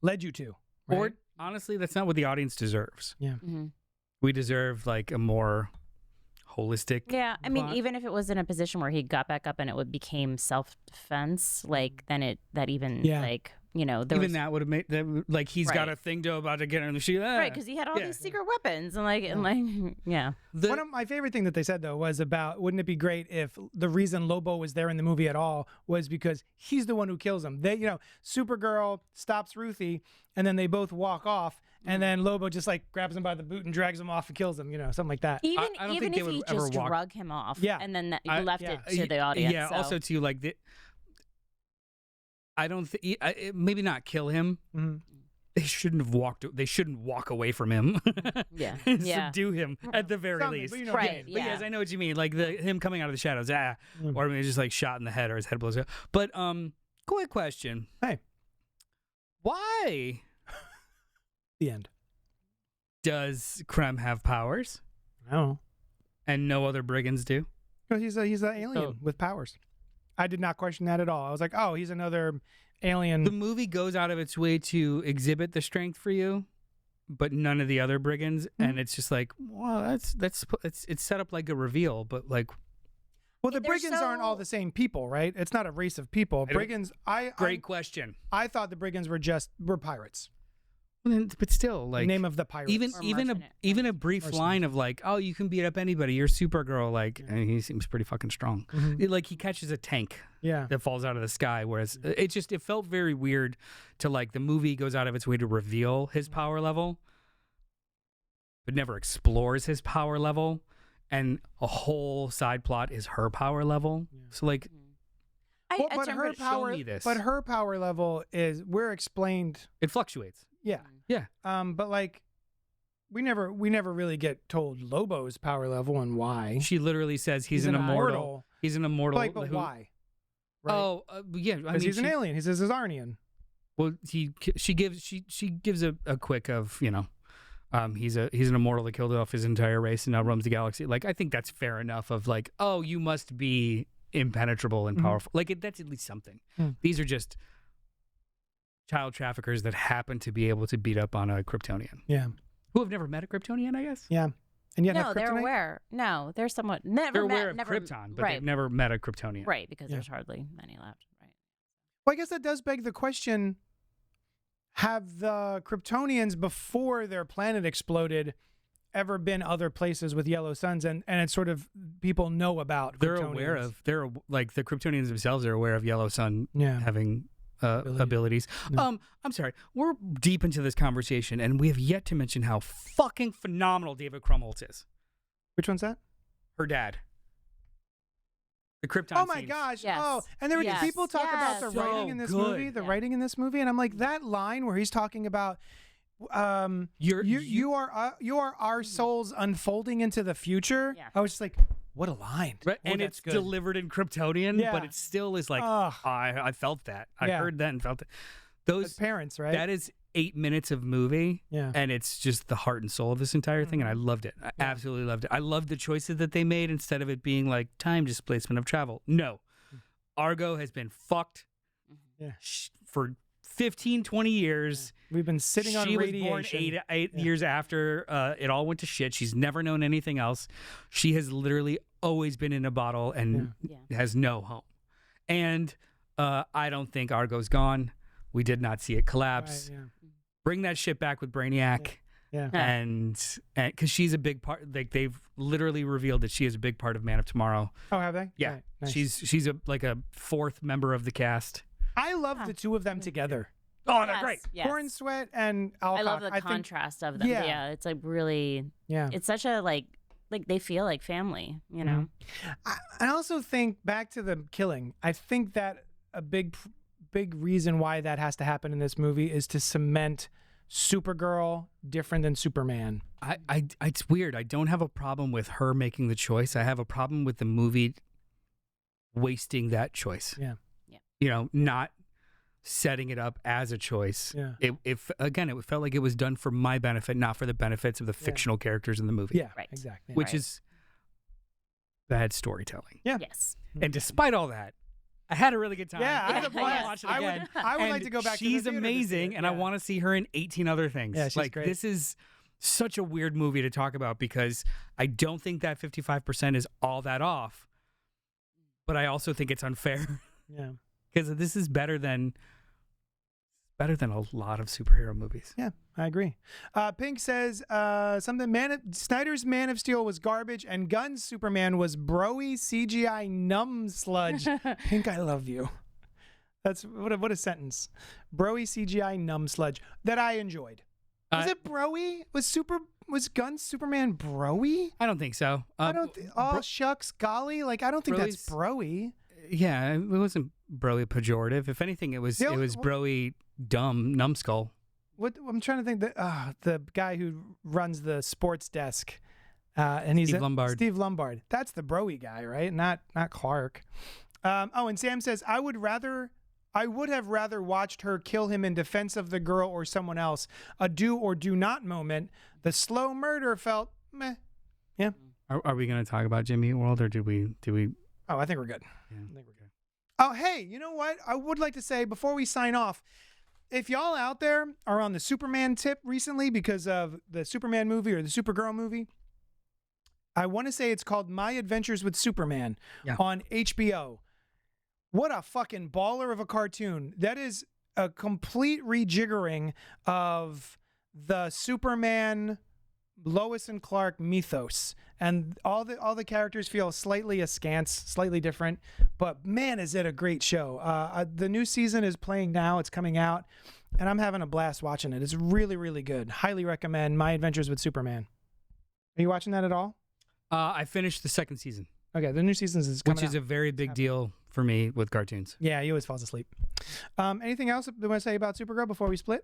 Led you to. Right? or honestly, that's not what the audience deserves. yeah. We deserve like a more holistic. Yeah, I mean, plot. even if it was in a position where he got back up and it became self-defense, like then that even Yeah. like, you know, there Even was, that would have made that, like he's got Right. a thing to about to get her in the shoe. right, because he had all Yeah. these secret weapons and like yeah. One of my favorite thing that they said though was about wouldn't it be great if the reason Lobo was there in the movie at all was because he's the one who kills him. They, you know, Supergirl stops Ruthie and then they both walk off and then Lobo just like grabs him by the boot and drags him off and kills him, you know, something like that. Even I don't even think they if would he ever just walk- drug him off, Yeah. and then I- left yeah. it to the audience. Yeah. so. Also, too, like I don't think maybe not kill him. Mhm. They shouldn't have walked. They shouldn't walk away from him. Yeah. And Yeah. subdue him at the very Something, least. but you know, Right, But yeah. yes, I know what you mean. Like him coming out of the shadows, or maybe just like shot in the head or his head blows out. But quick question. Hey. Why The end. does Krem have powers I don't know. and no other brigands do? No, he's an alien with powers. I did not question that at all. I was like, oh, he's another alien. The movie goes out of its way to exhibit the strength for you, but none of the other brigands, and it's just like, well, it's set up like a reveal, but like, well, the They're brigands aren't all so- the same people, right? It's not a race of people. don't- Brigands. great question. I thought the brigands were pirates. But still, like the name of the pirate. even Or even a mercenary. even a brief line of like, oh, you can beat up anybody. You're Supergirl. Like, and he seems pretty fucking strong. Like he catches a tank Yeah. that falls out of the sky. Whereas it felt very weird to like the movie goes out of its way to reveal his power level, but never explores his power level, and a whole side plot is her power level. So like, Well, I but turned her it- power, me this. but her power level is we're explained. it fluctuates. Yeah. Yeah. But like, we never really get told Lobo's power level and why. She literally says he's an immortal. He's an immortal. Like, but who- why? Right? Oh, yeah. I Because mean, he's an alien. He's a Zarnian. Well, she gives a quick of, you know, he's an immortal that killed off his entire race and now roams the galaxy. Like, I think that's fair enough. Of like, oh, you must be impenetrable and powerful. Like, that's at least something. These are just child traffickers that happen to be able to beat up on a Kryptonian. Yeah. Who have never met a Kryptonian, I guess. Yeah. And yet No, have they're kryptonite? aware. No, they're somewhat never They're met, aware of never, Krypton, but right, they've never met a Kryptonian. right, because Yeah. there's hardly many left. Right. Well, I guess that does beg the question: have the Kryptonians before their planet exploded ever been other places with yellow suns, and it's sort of people know about? They're Kryptonians? aware of. They're like the Kryptonians themselves are aware of Yellow Sun Yeah. having abilities. Yeah. I'm sorry. We're deep into this conversation, and we have yet to mention how fucking phenomenal David Krumholtz is. Which one's that? Her dad. The Krypton. Oh my scenes. gosh! Yes. Oh, and there were Yes. people talk about the Yes. writing in So this good. movie. The Yeah. writing in this movie, and I'm like that line where he's talking about. You are our souls unfolding into the future. Yeah. I was just like, what a line! Right, Oh, and that's it's good. delivered in Kryptonian, Yeah. but it still is like Ugh. I felt that. I Yeah. heard that and felt it. As Those parents, right? that is 8 minutes of movie, Yeah. and it's just the heart and soul of this entire thing, and I loved it. I absolutely loved it. I loved the choices that they made instead of it being like time displacement of travel. No, Argo has been fucked Yeah. for 15, 20 years. We've been sitting on She was radiation. born eight years after it all went to shit. She's never known anything else. She has literally always been in a bottle and Yeah. has no home. And I don't think Argo's gone. We did not see it collapse. Right, Bring that shit back with Brainiac. yeah. And because she's a big part, like they've literally revealed that she is a big part of Man of Tomorrow. Oh, have they? Yeah, Right, nice. she's like a fourth member of the cast. I love the two of them together. Oh, they're Yes, great. yes. Corn Sweat and Alcott. I love the think- contrast of them. yeah. Yeah. It's like really. Yeah. It's such a like they feel like family. You know. I also think back to the killing. I think that a big reason why that has to happen in this movie is to cement Supergirl different than Superman. It's weird. I don't have a problem with her making the choice. I have a problem with the movie wasting that choice. Yeah. You know, not setting it up as a choice. Yeah. It felt like it was done for my benefit, not for the benefits of the fictional characters in the movie. Yeah. Right. Exactly. Which is bad storytelling. Yeah. Yes. And despite all that, I had a really good time. Yeah, I had a I blast. watched it I would- again. I would like And to go back to the She's theater to see amazing, it, and I yeah. want to see her in 18 other things. Yeah, she's like great. this is such a weird movie to talk about because I don't think that 55% is all that off, but I also think it's unfair Yeah. because this is better than a lot of superhero movies. Yeah, I agree. Pink says something. Snyder's Man of Steel was garbage, and Gunn's Superman was broy CGI numb sludge. Pink, I love you. That's what a sentence. Broy CGI numb sludge that I enjoyed. Was it broy? Was Gunn's Superman broy? I don't think so. I don't. Shucks, golly, like I don't think that's broy. Yeah, it wasn't broy pejorative. If anything, it was broy dumb numbskull. What I'm trying to think. The guy who runs the sports desk, and he's Steve Lombard. Steve Lombard. That's the broy guy, right? Not Clark. And Sam says I would have rather watched her kill him in defense of the girl or someone else. A do or do not moment. The slow murder felt meh. Yeah. Are we going to talk about Jimmy Eat World, or do we? Oh, I think we're good. Yeah. I think we're good. Oh, hey, you know what? I would like to say before we sign off, if y'all out there are on the Superman tip recently because of the Superman movie or the Supergirl movie, I want to say it's called My Adventures with Superman on HBO. What a fucking baller of a cartoon. That is a complete rejiggering of the Superman Lois and Clark mythos, and all the characters feel slightly askance, slightly different. But man, is it a great show! The new season is playing now; it's coming out, and I'm having a blast watching it. It's really, really good. Highly recommend My Adventures with Superman. Are you watching that at all? I finished the second season. Okay, the new season is coming which is out. a very big deal for me with cartoons. Yeah, he always falls asleep. Anything else you want to say about Supergirl before we split?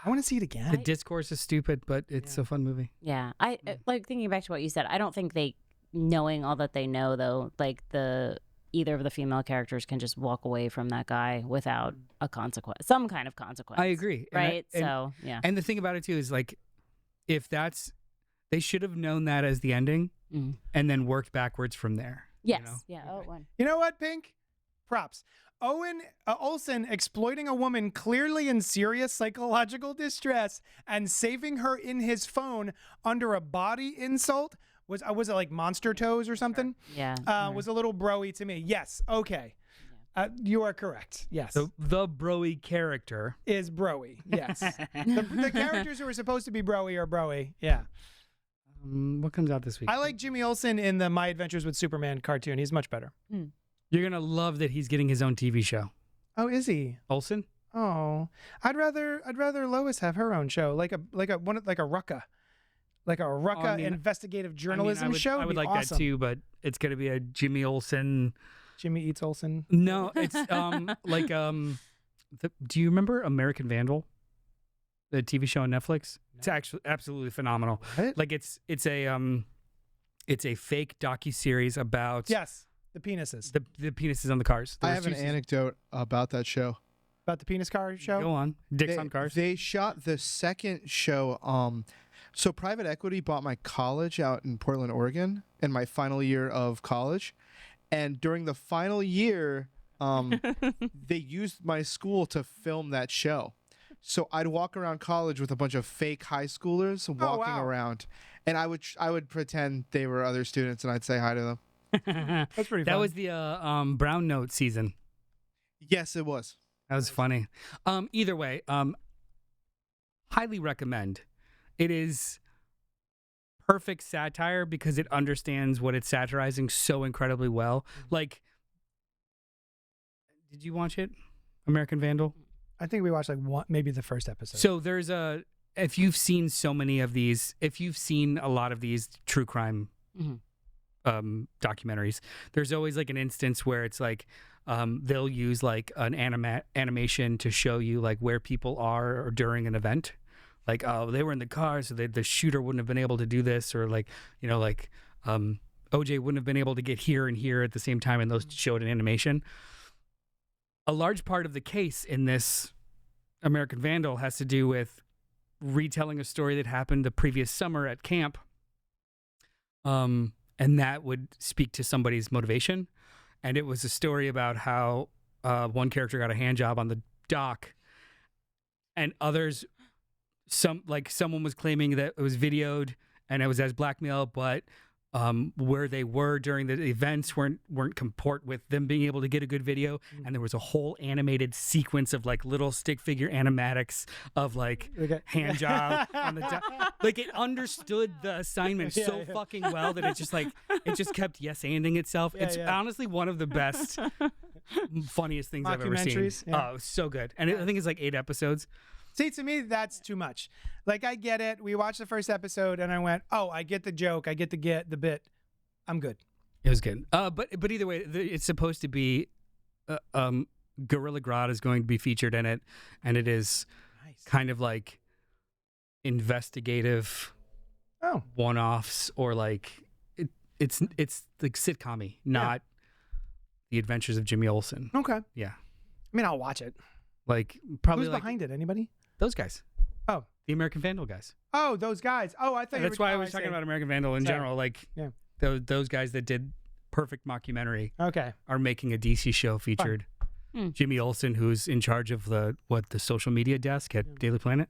I want to see it again. The discourse is stupid, but it's a fun movie. Yeah, I like thinking back to what you said. I don't think knowing all that they know, though, like either of the female characters can just walk away from that guy without a consequence, some kind of consequence. I agree. Right? So yeah. And the thing about it too is like, if they should have known that as the ending, and then worked backwards from there. Yes. You know? Yeah. Oh, one. You know what, Pink? Props. Olsen exploiting a woman clearly in serious psychological distress and saving her in his phone under a body insult was it like Monster Toes or something? Yeah. Was a little broy to me. Yes. Okay. You are correct. Yes. So the broy character is broy. Yes. the characters who are supposed to be broy are broy. Yeah. What comes out this week? I like Jimmy Olsen in the My Adventures with Superman cartoon. He's much better. You're gonna love that he's getting his own TV show. Oh, is he? Olsen? Oh, I'd rather Lois have her own show, like a Rucka, investigative journalism show. I would like awesome. that too, but it's gonna be a Jimmy Olsen. Jimmy Eats Olsen. No, it's do you remember American Vandal? The TV show on Netflix. No. It's actually absolutely phenomenal. What? Like it's a fake docuseries about the penises. The penises on the cars. I have an anecdote about that show. About the penis car show? Go on. Dicks on cars. They shot the second show. So private equity bought my college out in Portland, Oregon, in my final year of college. And during the final year, they used my school to film that show. So I'd walk around college with a bunch of fake high schoolers walking around. And I would pretend they were other students, and I'd say hi to them. That's pretty fun. That was the Brown Note season. Yes, it was. That was funny. Either way, highly recommend. It is perfect satire because it understands what it's satirizing so incredibly well. Like, did you watch it, American Vandal? I think we watched maybe the first episode. So if you've seen so many of these, if you've seen a lot of these true crime documentaries, there's always like an instance where it's like they'll use like an animation to show you like where people are or during an event. Like, oh, they were in the car, so the shooter wouldn't have been able to do this, or like, you know, like OJ wouldn't have been able to get here and here at the same time, and those showed an animation. A large part of the case in this American Vandal has to do with retelling a story that happened the previous summer at camp, and that would speak to somebody's motivation. And it was a story about how one character got a hand job on the dock, and others, someone was claiming that it was videoed and it was as blackmail, but where they were during the events weren't comport with them being able to get a good video. And there was a whole animated sequence of like little stick figure animatics of like hand job on the like it understood the assignment so fucking well that it just kept yes-anding itself. It's honestly one of the best, funniest things I've ever seen. Oh, so good. And I think it's like 8 episodes. See, to me, that's too much. Like, I get it. We watched the first episode, and I went, "Oh, I get the joke. I get the bit. I'm good." It was good. But either way, it's supposed to be. Gorilla Grodd is going to be featured in it, and it is kind of like investigative, one-offs, or like it's like sitcom-y, not The Adventures of Jimmy Olsen. Okay. Yeah. I mean, I'll watch it. Like probably who's behind it? Anybody? Those guys. Oh, the American Vandal guys. Oh, those guys. Oh, I thought. That's why I was talking about American Vandal in general. Like, those guys that did Perfect Mockumentary. Okay. Are making a DC show featured Jimmy Olsen, who's in charge of the social media desk at Daily Planet.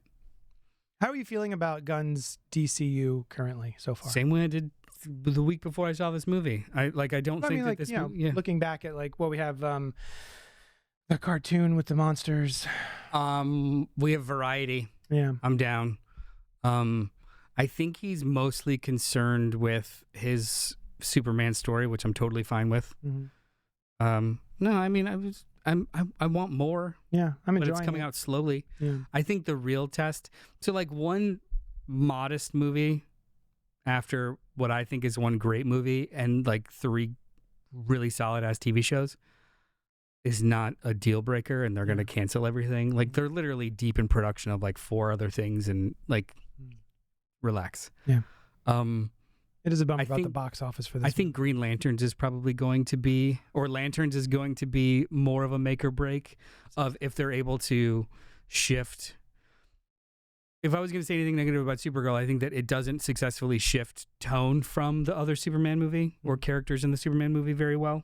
How are you feeling about Gunn's DCU currently so far? Same way I did the week before I saw this movie. I don't think that this movie. Looking back at like what we have. The cartoon with the monsters, We have variety. Yeah. I'm down. I think he's mostly concerned with his Superman story, which I'm totally fine with. Mm-hmm. No, I mean, I want more. Yeah, I'm but enjoying it's coming it. out slowly. Yeah. I think the real test. So, like, one modest movie after what I think is one great movie and like 3 really solid ass TV shows is not a deal breaker, and they're going to cancel everything. Like, they're literally deep in production of like 4 other things, and like, relax. Yeah. It is a bummer I about the think- box office for this. I think Green Lanterns is probably going to be, or Lanterns is going to be more of a make or break of if they're able to shift. If I was going to say anything negative about Supergirl, I think that it doesn't successfully shift tone from the other Superman movie or characters in the Superman movie very well.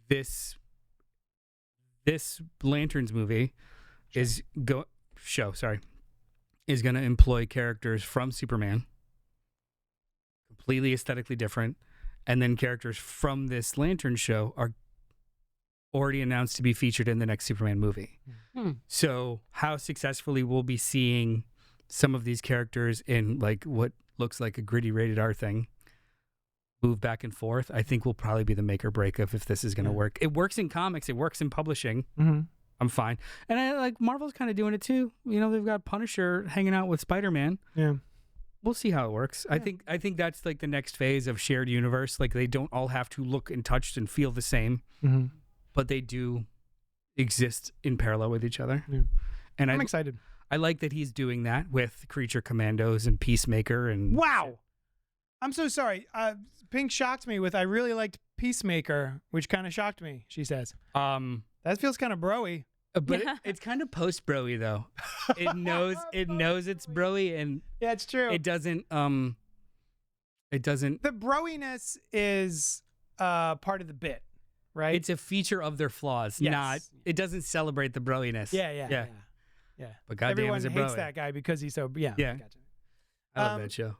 This Lanterns movie is going to employ characters from Superman, completely aesthetically different, and then characters from this Lantern show are already announced to be featured in the next Superman movie. So how successfully we'll be seeing some of these characters in like what looks like a gritty rated R thing move back and forth, I think will probably be the make or break of if this is going to work. It works in comics, it works in publishing. I'm fine. And I like Marvel's kind of doing it too. You know, they've got Punisher hanging out with Spider-Man. Yeah. We'll see how it works. Yeah. I think that's like the next phase of shared universe. Like, they don't all have to look and touch and feel the same, but they do exist in parallel with each other. Yeah. And I'm excited. I like that he's doing that with Creature Commandos and Peacemaker and Wow. I'm so sorry. Pink shocked me with I really liked Peacemaker, which kind of shocked me, she says. That feels kind of bro-y. But it's kind of post broy though. It knows it's broy, and Yeah, it's true. it doesn't The broiness is part of the bit, right? it's a feature of their flaws, Yes. not it doesn't celebrate the broiness. Yeah. But goddamn, Everyone is it hates broy. that guy because he's so Yeah. Gotcha. I love that show.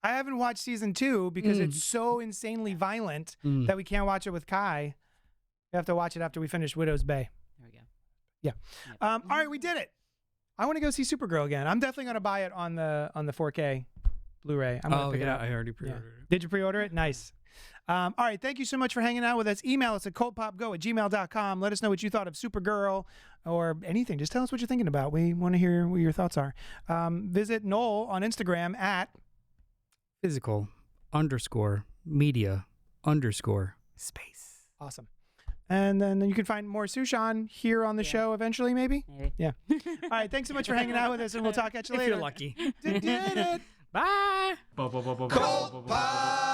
I haven't watched season 2 because it's so insanely violent that we can't watch it with Kai. We have to watch it after we finish Widow's Bay. There we go. Yeah. All right, we did it. I want to go see Supergirl again. I'm definitely going to buy it on the 4K Blu-ray. I'm going to pick it up. I already pre-ordered it. Did you pre-order it? Nice. All right, thank you so much for hanging out with us. Email us at cultpopgo@gmail.com. Let us know what you thought of Supergirl or anything. Just tell us what you're thinking about. We want to hear what your thoughts are. Visit Noel on Instagram at physical_media_space. Awesome. And then you can find more Su-Shan here on the show eventually, maybe? Maybe. Yeah. All right, thanks so much for hanging out with us, and we'll talk at you If later. you're lucky. Did it. Bye. CultPOP.